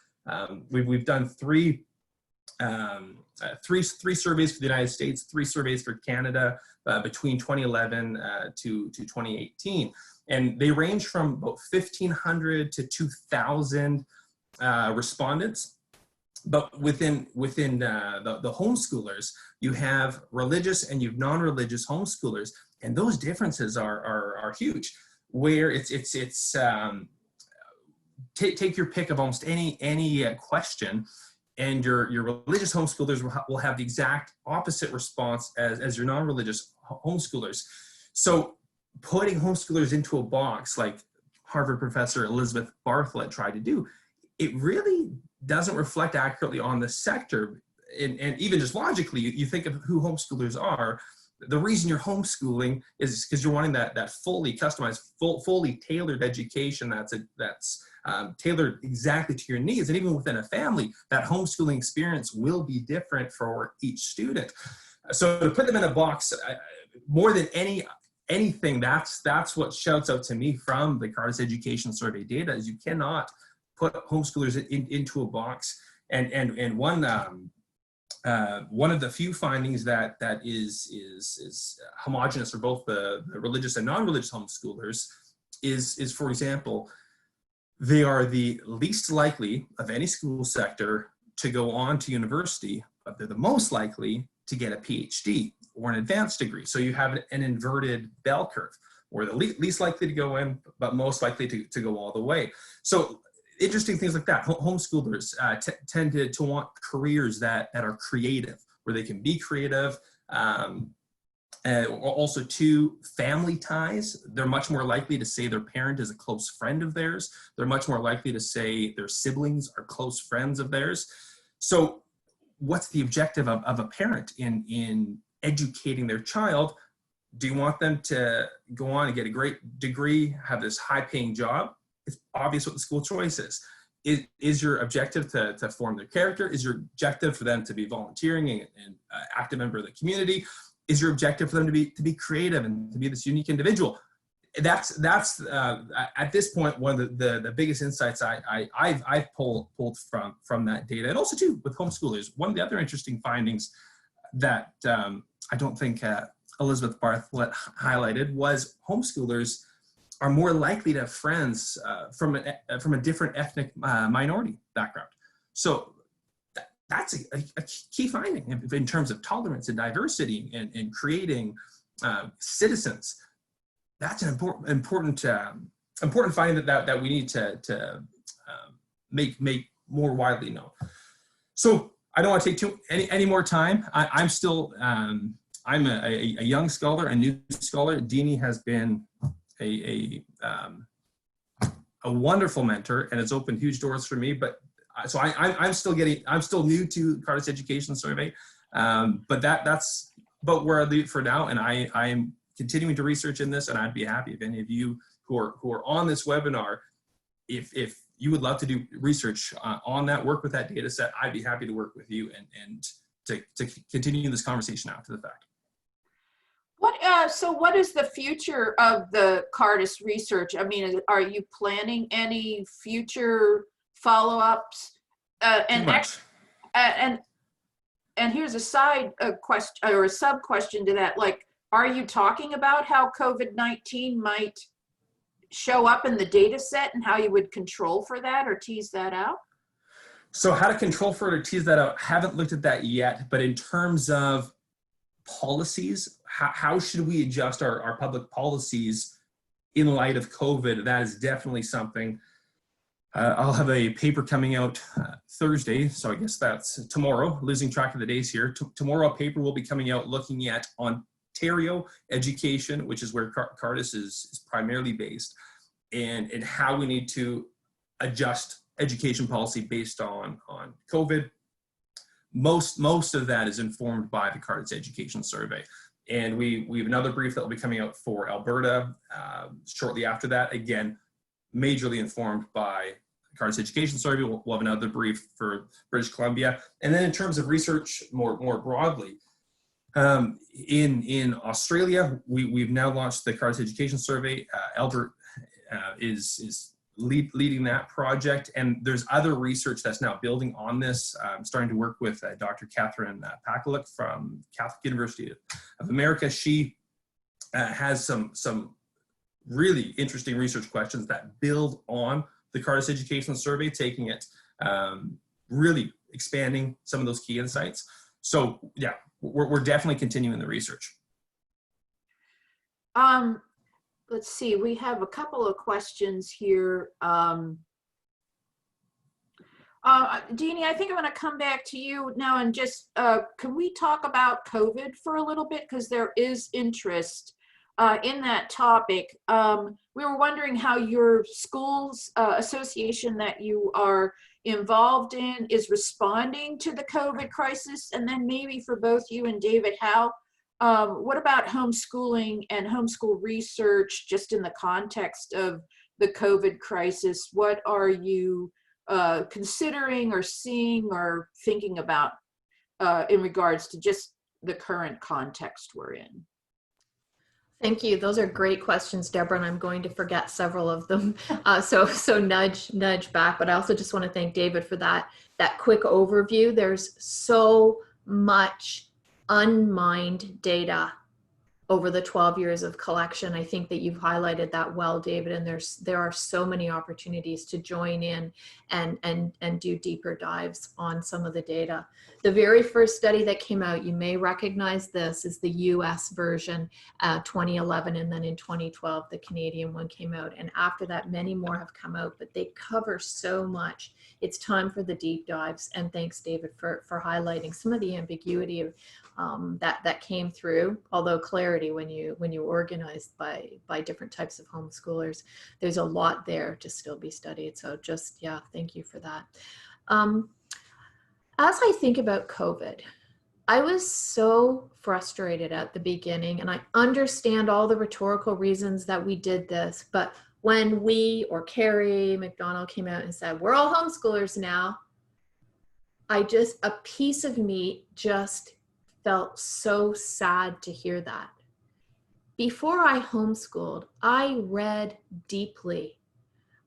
we've done three surveys for the United States, 3 surveys for Canada between 2011 to 2018. And they range from about 1,500 to 2,000 respondents. But within the homeschoolers, you have religious and you have non-religious homeschoolers, and those differences are huge. Where take your pick of almost any question, and your religious homeschoolers will have the exact opposite response as your non-religious homeschoolers. So putting homeschoolers into a box like Harvard professor Elizabeth Bartlett tried to do, it really doesn't reflect accurately on the sector. And even just logically, you think of who homeschoolers are. The reason you're homeschooling is because you're wanting that fully customized, fully tailored education that's tailored exactly to your needs. And even within a family, that homeschooling experience will be different for each student. So to put them in a box, more than anything, that's what shouts out to me from the Cardus Education Survey data, is you cannot put homeschoolers into a box. And one of the few findings that is homogenous for both the religious and non-religious homeschoolers is, for example, they are the least likely of any school sector to go on to university, but they're the most likely to get a PhD or an advanced degree. So you have an inverted bell curve, where the least likely to go in, but most likely to go all the way. So interesting things like that. Homeschoolers tend to want careers that are creative, where they can be creative. Also, too, family ties. They're much more likely to say their parent is a close friend of theirs. They're much more likely to say their siblings are close friends of theirs. So what's the objective of a parent in educating their child? Do you want them to go on and get a great degree, have this high-paying job? It's obvious what the school choice is. Is your objective to form their character? Is your objective for them to be volunteering and active member of the community? Is your objective for them to be creative and to be this unique individual? That's at this point one of the biggest insights I've pulled from that data. And also too with homeschoolers, one of the other interesting findings that I don't think Elizabeth Bartlett highlighted was homeschoolers are more likely to have friends from a different ethnic minority background. So that's a key finding in terms of tolerance and diversity and creating citizens. That's an important finding that we need to make more widely known. So I don't want to take any more time. I'm still I'm a young scholar, a new scholar. Deani has been a wonderful mentor, and it's opened huge doors for me. But so I'm still new to Cardus Education Survey, but that's about where I leave for now. And I'm continuing to research in this, and I'd be happy if any of you who are on this webinar, if you would love to do research on that, work with that data set, I'd be happy to work with you and to continue this conversation after the fact. So what is the future of the Cardus research? I mean, are you planning any future follow-ups? And here's a side question or a sub question to that. Like, are you talking about how COVID-19 might show up in the data set and how you would control for that or tease that out? So how to control for it or tease that out, haven't looked at that yet, but in terms of policies, how should we adjust our public policies in light of COVID? That is definitely something. I'll have a paper coming out Thursday, so I guess that's tomorrow, losing track of the days here. Tomorrow a paper will be coming out looking at Ontario education, which is where Cardus is primarily based, and how we need to adjust education policy based on COVID. Most of that is informed by the Cardus Education Survey. And we have another brief that will be coming out for Alberta shortly after that. Again, majorly informed by Cardus Education Survey. We'll have another brief for British Columbia. And then in terms of research more broadly, in Australia, we've now launched the Cardus Education Survey. Albert is leading that project, and there's other research that's now building on this. I'm starting to work with Dr. Catherine Pakaluk from Catholic University of America. She has some really interesting research questions that build on the Cardus Education Survey, taking it, really expanding some of those key insights. So yeah, we're definitely continuing the research. Let's see, we have a couple of questions here. Deani, I think I'm going to come back to you now and just, can we talk about COVID for a little bit? Because there is interest in that topic. We were wondering how your school's association that you are involved in is responding to the COVID crisis. And then maybe for both you and David, what about homeschooling and homeschool research just in the context of the COVID crisis? What are you considering or seeing or thinking about in regards to just the current context we're in? Thank you. Those are great questions, Deborah, and I'm going to forget several of them. So nudge back, but I also just want to thank David for that quick overview. There's so much unmined data over the 12 years of collection. I think that you've highlighted that well, David, and there are so many opportunities to join in and do deeper dives on some of the data. The very first study that came out, you may recognize this, is the US version, 2011, and then in 2012, the Canadian one came out. And after that, many more have come out, but they cover so much. It's time for the deep dives. And thanks, David, for highlighting some of the ambiguity of that came through, although clarity when you organized by different types of homeschoolers, there's a lot there to still be studied. So just, yeah, thank you for that. As I think about COVID, I was so frustrated at the beginning, and I understand all the rhetorical reasons that we did this, but when we or Carrie McDonald came out and said, we're all homeschoolers now, a piece of me just felt so sad to hear that. Before I homeschooled, I read deeply.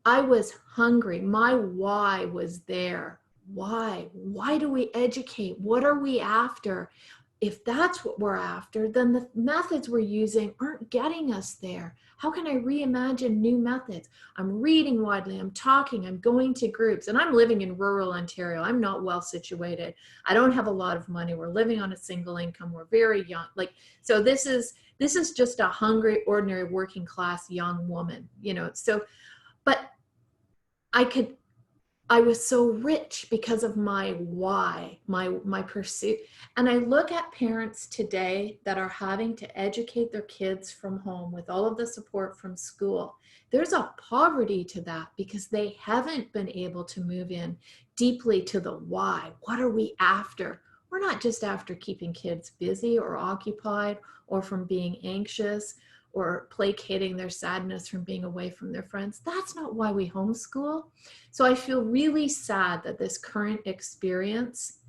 I was hungry. My why was there. Why? Why do we educate? What are we after? If that's what we're after, then the methods we're using aren't getting us there. How can I reimagine new methods? I'm reading widely, I'm talking, I'm going to groups, and I'm living in rural Ontario. I'm not well situated. I don't have a lot of money. We're living on a single income. We're very young. So this is just a hungry, ordinary working class young woman, but I was so rich because of my why, my pursuit. And I look at parents today that are having to educate their kids from home with all of the support from school. There's a poverty to that because they haven't been able to move in deeply to the why. What are we after? We're not just after keeping kids busy or occupied or from being anxious or placating their sadness from being away from their friends. That's not why we homeschool. So I feel really sad that this current experience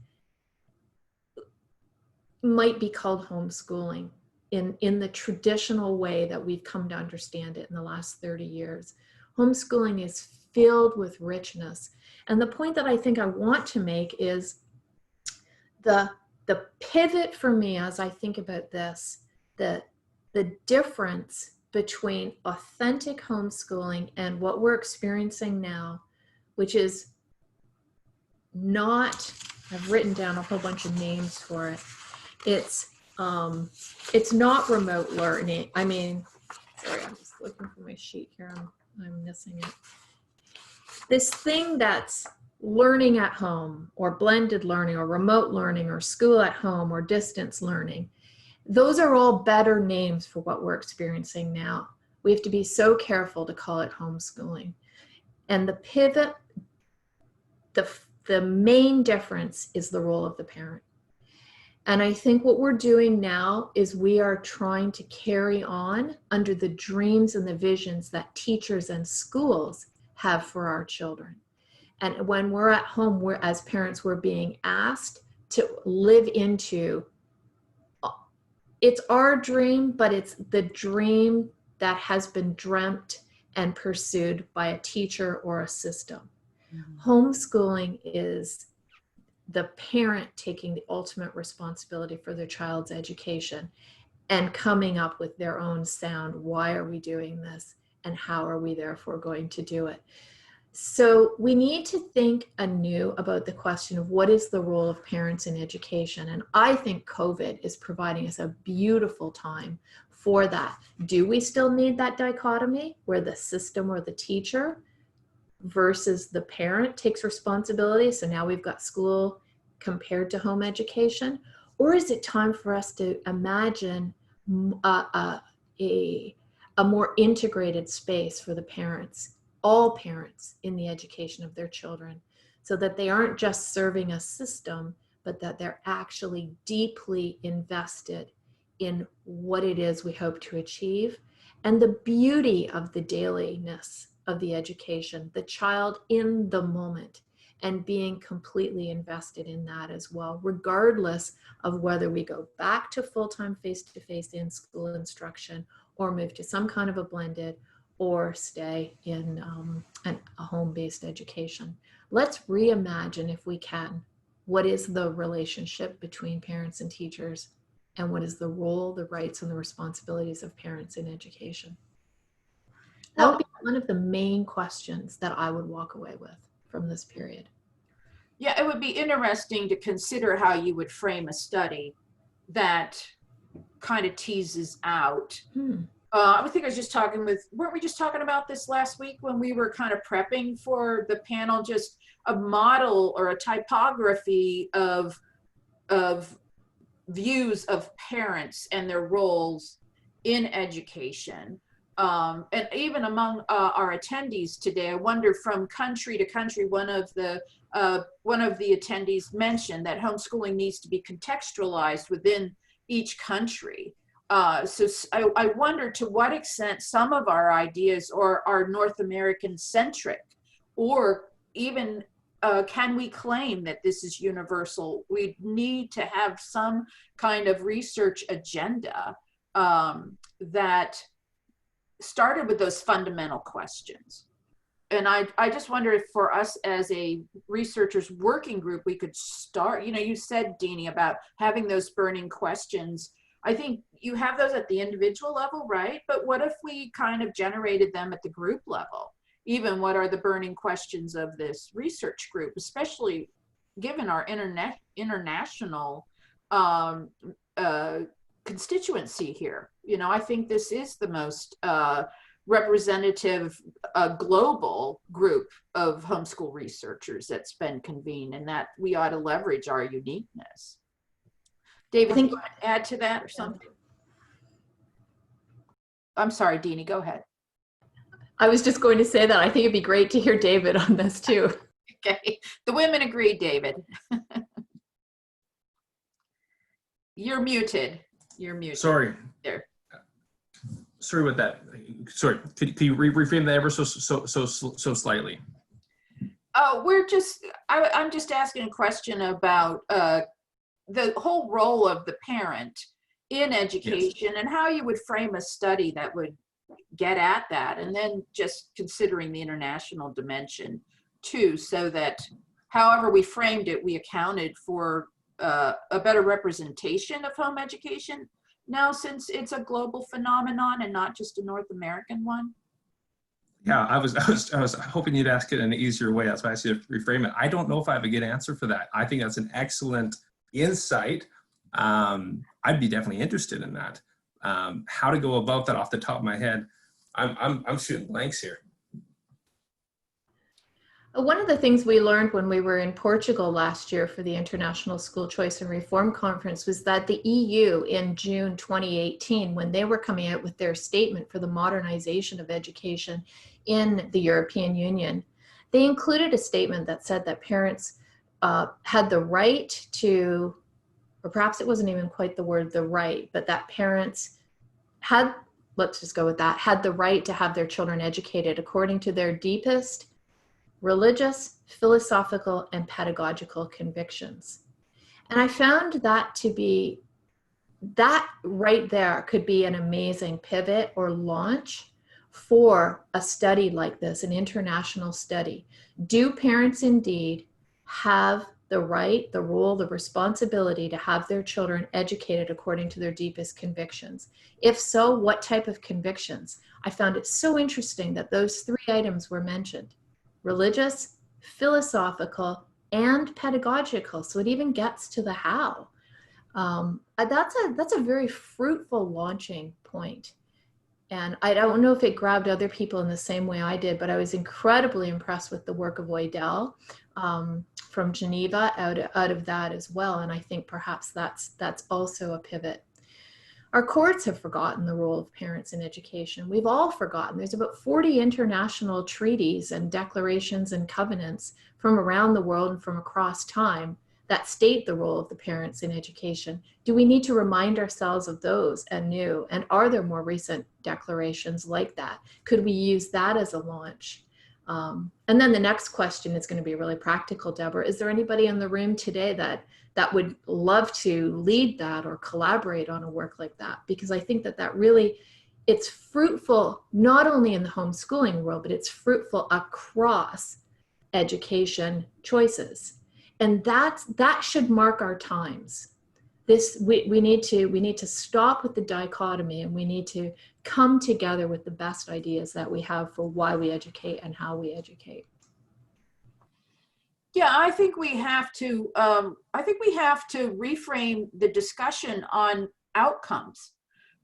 might be called homeschooling in the traditional way that we've come to understand it in the last 30 years. Homeschooling is filled with richness. And the point that I think I want to make is the pivot for me as I think about this, the difference between authentic homeschooling and what we're experiencing now, which is not, I've written down a whole bunch of names for it. It's not remote learning. I mean, sorry, I'm just looking for my sheet here. I'm missing it. This thing that's learning at home or blended learning or remote learning or school at home or distance learning. Those are all better names for what we're experiencing now. We have to be so careful to call it homeschooling. And the pivot, the main difference is the role of the parent. And I think what we're doing now is we are trying to carry on under the dreams and the visions that teachers and schools have for our children. And when we're at home, we're, as parents, we're being asked to live into, it's our dream, but it's the dream that has been dreamt and pursued by a teacher or a system. Mm-hmm. Homeschooling is the parent taking the ultimate responsibility for their child's education and coming up with their own sound. Why are we doing this? And how are we therefore going to do it? So we need to think anew about the question of what is the role of parents in education. And I think COVID is providing us a beautiful time for that. Do we still need that dichotomy where the system or the teacher versus the parent takes responsibility? So now we've got school compared to home education. Or is it time for us to imagine a more integrated space for the parents, all parents, in the education of their children, so that they aren't just serving a system, but that they're actually deeply invested in what it is we hope to achieve, and the beauty of the dailiness of the education, the child in the moment, and being completely invested in that as well, regardless of whether we go back to full-time face-to-face in-school instruction or move to some kind of a blended or stay in a home-based education. Let's reimagine, if we can, what is the relationship between parents and teachers, and what is the role, the rights, and the responsibilities of parents in education. That would be one of the main questions that I would walk away with from this period. Yeah, it would be interesting to consider how you would frame a study that kind of teases out. I think I was just talking with, weren't we just talking about this last week when we were kind of prepping for the panel, just a model or a typography of views of parents and their roles in education. And even among our attendees today, I wonder, from country to country, one of the attendees mentioned that homeschooling needs to be contextualized within each country. So I wonder to what extent some of our ideas are North American centric, or even can we claim that this is universal? We need to have some kind of research agenda that started with those fundamental questions. And I just wonder if for us as a researchers working group, we could start, you said, Deani, about having those burning questions. I think you have those at the individual level, right? But what if we kind of generated them at the group level? Even what are the burning questions of this research group, especially given our international constituency here? I think this is the most representative global group of homeschool researchers that's been convened, and that we ought to leverage our uniqueness. David, do you want to add to that or something? I'm sorry, Deani, go ahead. I was just going to say that I think it'd be great to hear David on this too. Okay, the women agree, David. You're muted. You're muted. Sorry. There. Sorry about that. Sorry. Could you reframe that ever so slightly? Oh, I'm just asking a question about the whole role of the parent in education, yes, and how you would frame a study that would get at that, and then just considering the international dimension too, so that however we framed it, we accounted for a better representation of home education now, since it's a global phenomenon and not just a North American one. Yeah, I was hoping you'd ask it in an easier way. That's why I said reframe it. I don't know if I have a good answer for that. I think that's an excellent insight. I'd be definitely interested in that. How to go about that off the top of my head, I'm shooting blanks here. One of the things we learned when we were in Portugal last year for the International School Choice and Reform Conference was that the EU in June 2018, when they were coming out with their statement for the modernization of education in the European Union, they included a statement that said that parents had the right to or perhaps it wasn't even quite the word the right, but that parents had, let's just go with that, had the right to have their children educated according to their deepest religious, philosophical, and pedagogical convictions. And I found that to be, that right there could be an amazing pivot or launch for a study like this, an international study. Do parents indeed have the right, the role, the responsibility to have their children educated according to their deepest convictions? If so, what type of convictions? I found it so interesting that those three items were mentioned: religious, philosophical, and pedagogical. So it even gets to the how. That's a very fruitful launching point. And I don't know if it grabbed other people in the same way I did, but I was incredibly impressed with the work of Oidel from Geneva out of that as well. And I think perhaps that's also a pivot. Our courts have forgotten the role of parents in education. We've all forgotten. There's about 40 international treaties and declarations and covenants from around the world and from across time that state the role of the parents in education. Do we need to remind ourselves of those anew? And are there more recent declarations like that? Could we use that as a launch? And then the next question is going to be really practical, Deborah. Is there anybody in the room today that would love to lead that or collaborate on a work like that? Because I think that really, it's fruitful not only in the homeschooling world, but it's fruitful across education choices. And that should mark our times. We need to stop with the dichotomy, and we need to come together with the best ideas that we have for why we educate and how we educate. Yeah, I think we have to reframe the discussion on outcomes.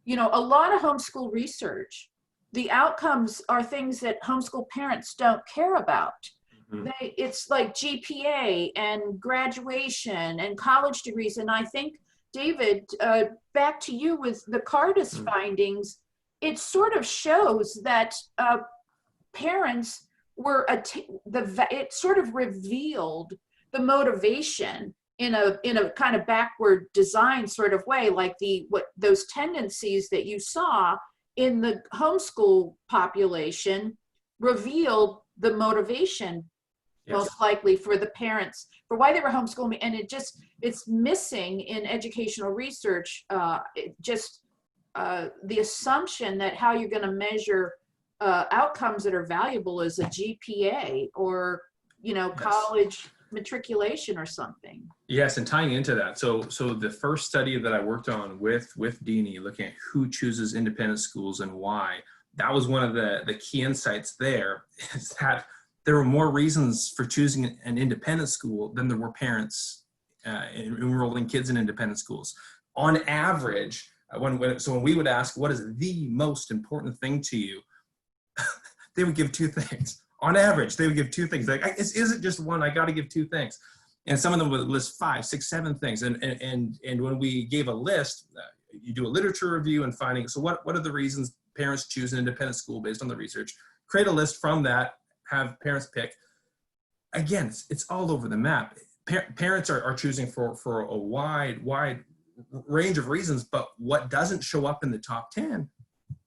You know, a lot of homeschool research, the outcomes are things that homeschool parents don't care about. It's like GPA and graduation and college degrees. And I think, David, back to you with the Cardus findings, it sort of shows that parents were, it sort of revealed the motivation in a kind of backward design sort of way, like those tendencies that you saw in the homeschool population revealed the motivation. Yes. Most likely for the parents for why they were homeschooling, and it's missing in educational research. The assumption that how you're going to measure outcomes that are valuable is a GPA or yes. College matriculation or something. Yes, and tying into that, so the first study that I worked on with Deani, looking at who chooses independent schools and why, that was one of the key insights there, is that there were more reasons for choosing an independent school than there were parents enrolling kids in independent schools. On average, when we would ask, what is the most important thing to you? They would give two things. On average, they would give two things. Like, isn't just one, I got to give two things. And some of them would list 5, 6, 7 things. And when we gave a list, you do a literature review and finding, so what are the reasons parents choose an independent school based on the research? Create a list from that, have parents pick. Again, it's all over the map. Parents are choosing for a wide range of reasons, but what doesn't show up in the top 10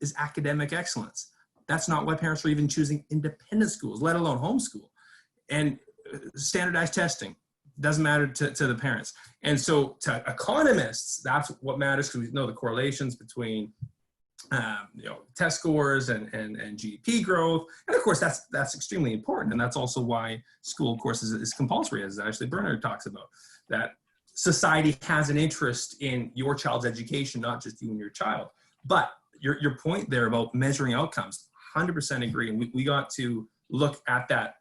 is academic excellence. That's not why parents are even choosing independent schools, let alone homeschool. And standardized testing doesn't matter to the parents. And so to economists, that's what matters, because we know the correlations between test scores and GDP growth. And of course, that's extremely important. And that's also why school, of course, is compulsory, as Ashley Bernard talks about, that society has an interest in your child's education, not just you and your child. But your point there about measuring outcomes, 100% agree. And we got to look at that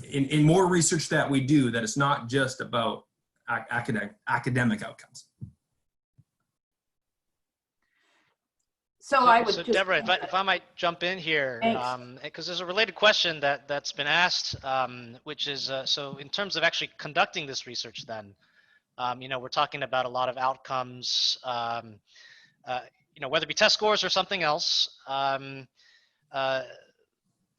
in more research that we do, that it's not just about academic outcomes. So I would just, Deborah, if I might jump in here, because there's a related question that's been asked, which is, so in terms of actually conducting this research then, we're talking about a lot of outcomes, whether it be test scores or something else.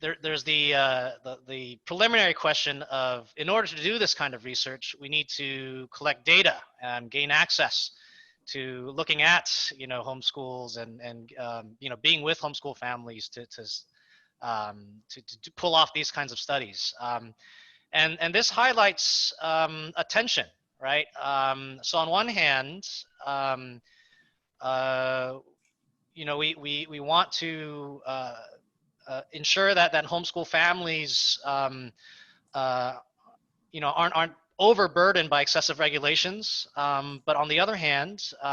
there's the preliminary question of, in order to do this kind of research, we need to collect data and gain access to looking at, homeschools and being with homeschool families to pull off these kinds of studies. And this highlights a tension, right? So on one hand, we want to ensure that homeschool families, aren't overburdened by excessive regulations. But on the other hand, we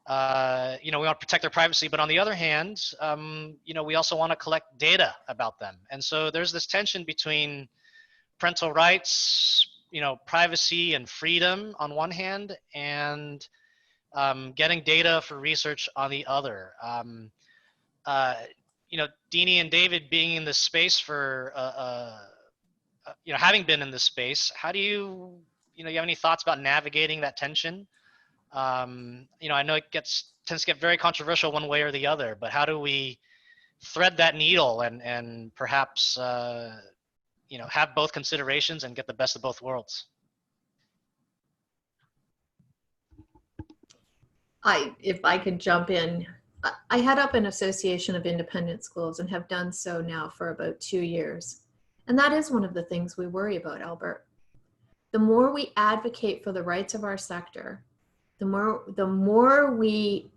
want to protect their privacy. But on the other hand, we also want to collect data about them. And so there's this tension between parental rights, privacy and freedom on one hand, and getting data for research on the other. Deani and David being in this space for, having been in this space, how do you have any thoughts about navigating that tension? I know it tends to get very controversial one way or the other, but how do we thread that needle and perhaps, have both considerations and get the best of both worlds? If I could jump in, I head up an association of independent schools and have done so now for about 2 years. And that is one of the things we worry about, Albert. The more we advocate for the rights of our sector, the more we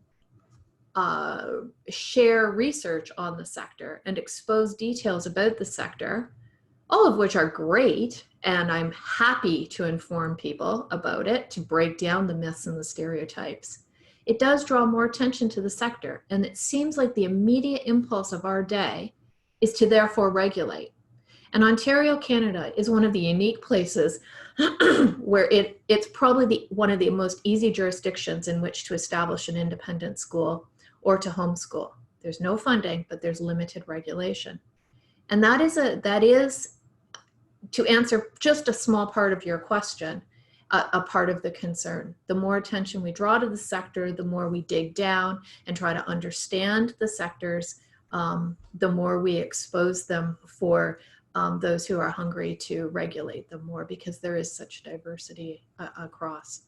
share research on the sector and expose details about the sector, all of which are great, and I'm happy to inform people about it, to break down the myths and the stereotypes. It does draw more attention to the sector, and it seems like the immediate impulse of our day is to therefore regulate. And Ontario, Canada is one of the unique places where it's probably one of the most easy jurisdictions in which to establish an independent school or to homeschool. There's no funding, but there's limited regulation. And that is to answer just a small part of your question, a part of the concern. The more attention we draw to the sector, the more we dig down and try to understand the sectors, the more we expose them for those who are hungry to regulate them more, because there is such diversity across.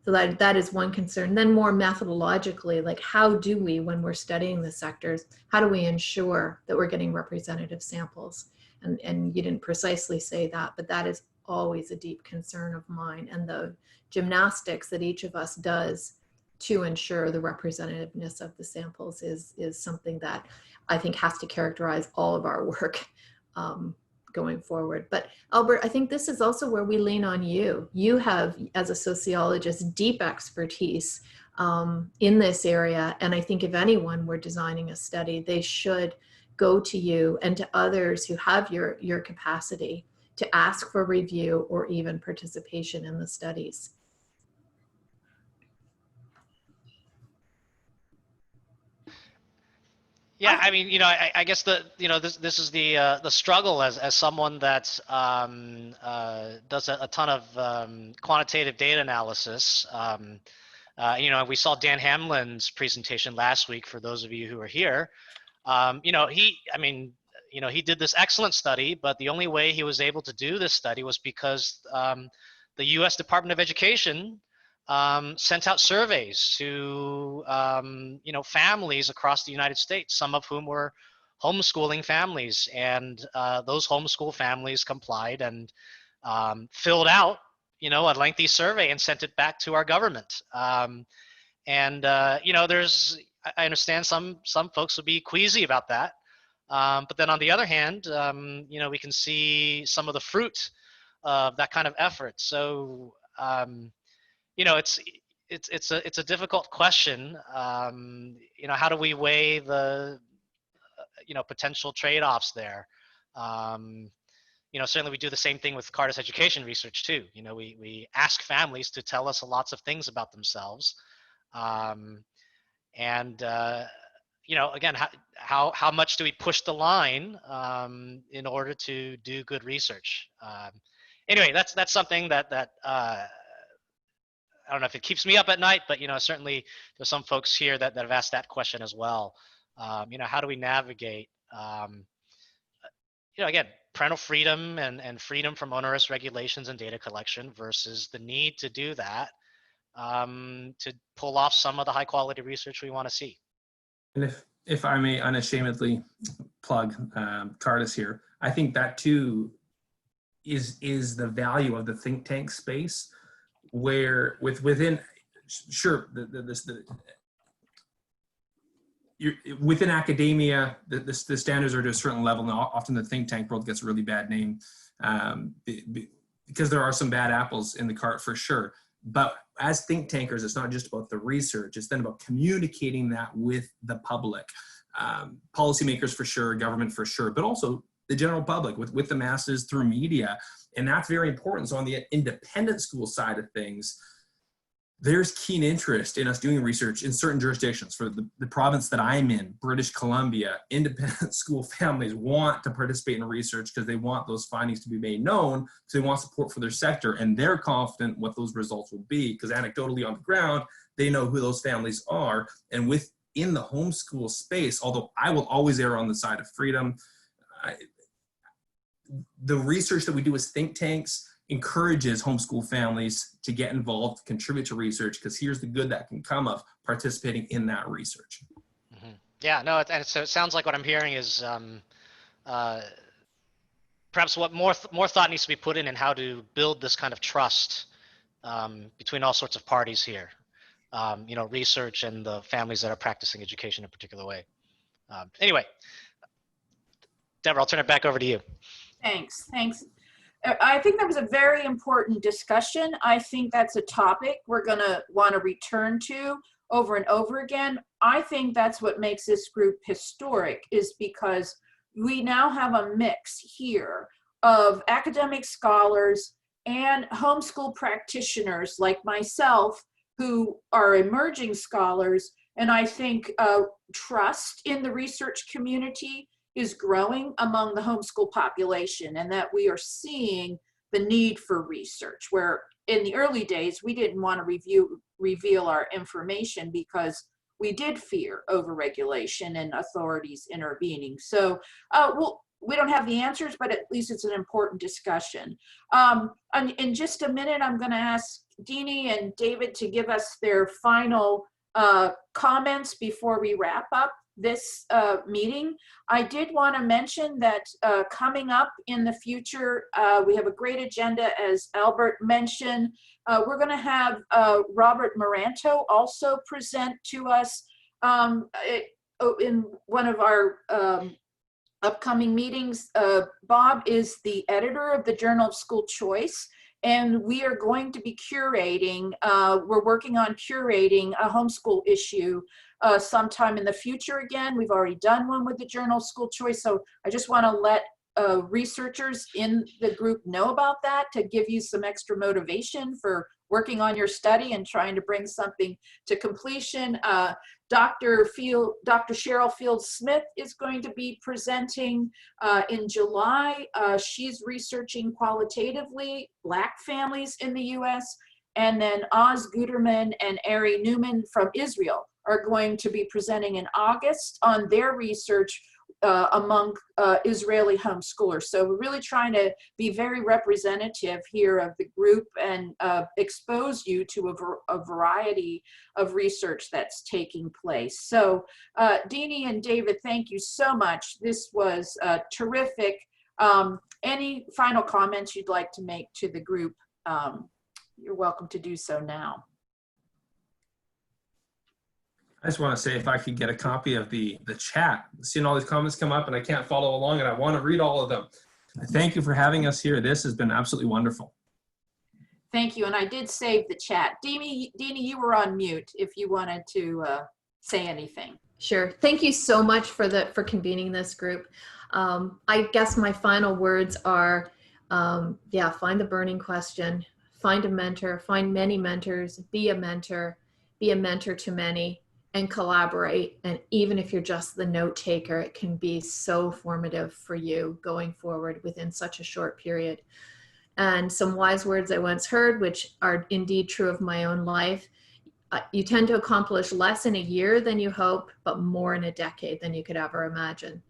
So that is one concern. Then more methodologically, like how do we, when we're studying the sectors, how do we ensure that we're getting representative samples? And you didn't precisely say that, but that is always a deep concern of mine. And the gymnastics that each of us does to ensure the representativeness of the samples is something that I think has to characterize all of our work going forward. But Albert, I think this is also where we lean on you. You have, as a sociologist, deep expertise in this area. And I think if anyone were designing a study, they should go to you and to others who have your capacity to ask for review or even participation in the studies. Yeah, I mean, I guess this is the struggle as someone that does a ton of quantitative data analysis. We saw Dan Hamlin's presentation last week. For those of you who are here, he did this excellent study, but the only way he was able to do this study was because the U.S. Department of Education sent out surveys to families across the United States, some of whom were homeschooling families, and those homeschool families complied and filled out a lengthy survey and sent it back to our government. I understand some folks would be queasy about that, but then on the other hand, we can see some of the fruit of that kind of effort. So it's a difficult question. How do we weigh the potential trade-offs there? Certainly we do the same thing with Cardus education research too. We ask families to tell us lots of things about themselves. Again, how much do we push the line in order to do good research? Anyway, that's something that I don't know if it keeps me up at night, but certainly there's some folks here that have asked that question as well. How do we navigate again, parental freedom and freedom from onerous regulations and data collection versus the need to do that to pull off some of the high quality research we want to see. And if I may unashamedly plug Cardus here, I think that too is the value of the think tank space, where within within academia, the standards are to a certain level, and often the think tank world gets a really bad name because there are some bad apples in the cart for sure. But as think tankers, it's not just about the research, it's then about communicating that with the public. Policymakers for sure, government for sure, but also the general public with the masses through media. And that's very important. So on the independent school side of things, there's keen interest in us doing research in certain jurisdictions. For the province that I'm in, British Columbia, independent school families want to participate in research because they want those findings to be made known, because they want support for their sector, and they're confident what those results will be, because anecdotally on the ground, they know who those families are. And within the homeschool space, although I will always err on the side of freedom, the research that we do as think tanks encourages homeschool families to get involved, contribute to research, because here's the good that can come of participating in that research. Mm-hmm. Yeah, no, and so it sounds like what I'm hearing is perhaps what more thought needs to be put in how to build this kind of trust between all sorts of parties here. Research and the families that are practicing education in a particular way. Anyway, Debra, I'll turn it back over to you. Thanks. I think that was a very important discussion. I think that's a topic we're going to want to return to over and over again. I think that's what makes this group historic, is because we now have a mix here of academic scholars and homeschool practitioners like myself who are emerging scholars. And I think trust in the research community is growing among the homeschool population, and that we are seeing the need for research, where in the early days, we didn't want to reveal our information because we did fear overregulation and authorities intervening. So we don't have the answers, but at least it's an important discussion. And in just a minute, I'm going to ask Deani and David to give us their final comments before we wrap up this meeting. I did want to mention that coming up in the future, we have a great agenda, as Albert mentioned. We're going to have Robert Maranto also present to us in one of our upcoming meetings. Bob is the editor of the Journal of School Choice, and we are going to be curating, we're working on curating a homeschool issue sometime in the future. Again, we've already done one with the Journal of School Choice, so I just want to let researchers in the group know about that, to give you some extra motivation for working on your study and trying to bring something to completion. Dr. Cheryl Fields-Smith is going to be presenting in July. She's researching qualitatively Black families in the US. And then Oz Guterman and Ari Newman from Israel are going to be presenting in August on their research among Israeli homeschoolers. So we're really trying to be very representative here of the group and expose you to a variety of research that's taking place. So Deani and David, thank you so much. This was terrific. Any final comments you'd like to make to the group? You're welcome to do so now. I just want to say, if I could get a copy of the chat, seeing all these comments come up and I can't follow along, and I want to read all of them. Thank you for having us here. This has been absolutely wonderful. Thank you. And I did save the chat. Deani, you were on mute if you wanted to say anything. Sure. Thank you so much for convening this group. I guess my final words are, find the burning question, find a mentor, find many mentors, be a mentor to many, and collaborate. And even if you're just the note taker, it can be so formative for you going forward within such a short period. And some wise words I once heard, which are indeed true of my own life: you tend to accomplish less in a year than you hope, but more in a decade than you could ever imagine.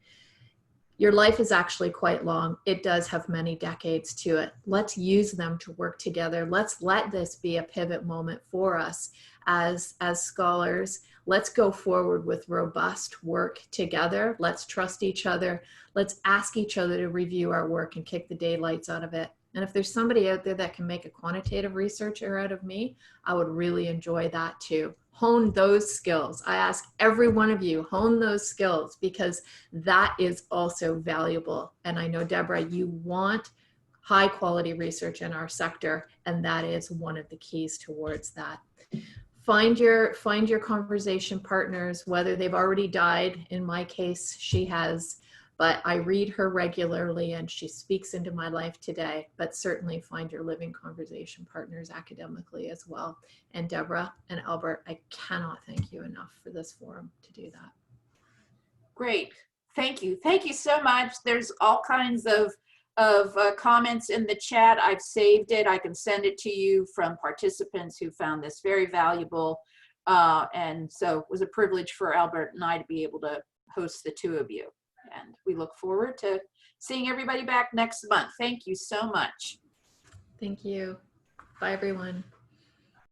your life is actually quite long. It does have many decades to it. Let's use them to work together. Let's let this be a pivot moment for us as scholars. Let's go forward with robust work together. Let's trust each other. Let's ask each other to review our work and kick the daylights out of it. And if there's somebody out there that can make a quantitative researcher out of me, I would really enjoy that too. Hone those skills. I ask every one of you, hone those skills, because that is also valuable. And I know, Debra, you want high quality research in our sector, and that is one of the keys towards that. Find your conversation partners, whether they've already died. In my case, she has, but I read her regularly and she speaks into my life today. But certainly find your living conversation partners academically as well. And Debra and Albert, I cannot thank you enough for this forum to do that. Great. Thank you. Thank you so much. There's all kinds of comments in the chat. I've saved it. I can send it to you from participants who found this very valuable. And so it was a privilege for Albert and I to be able to host the two of you. And we look forward to seeing everybody back next month. Thank you so much. Thank you. Bye, everyone.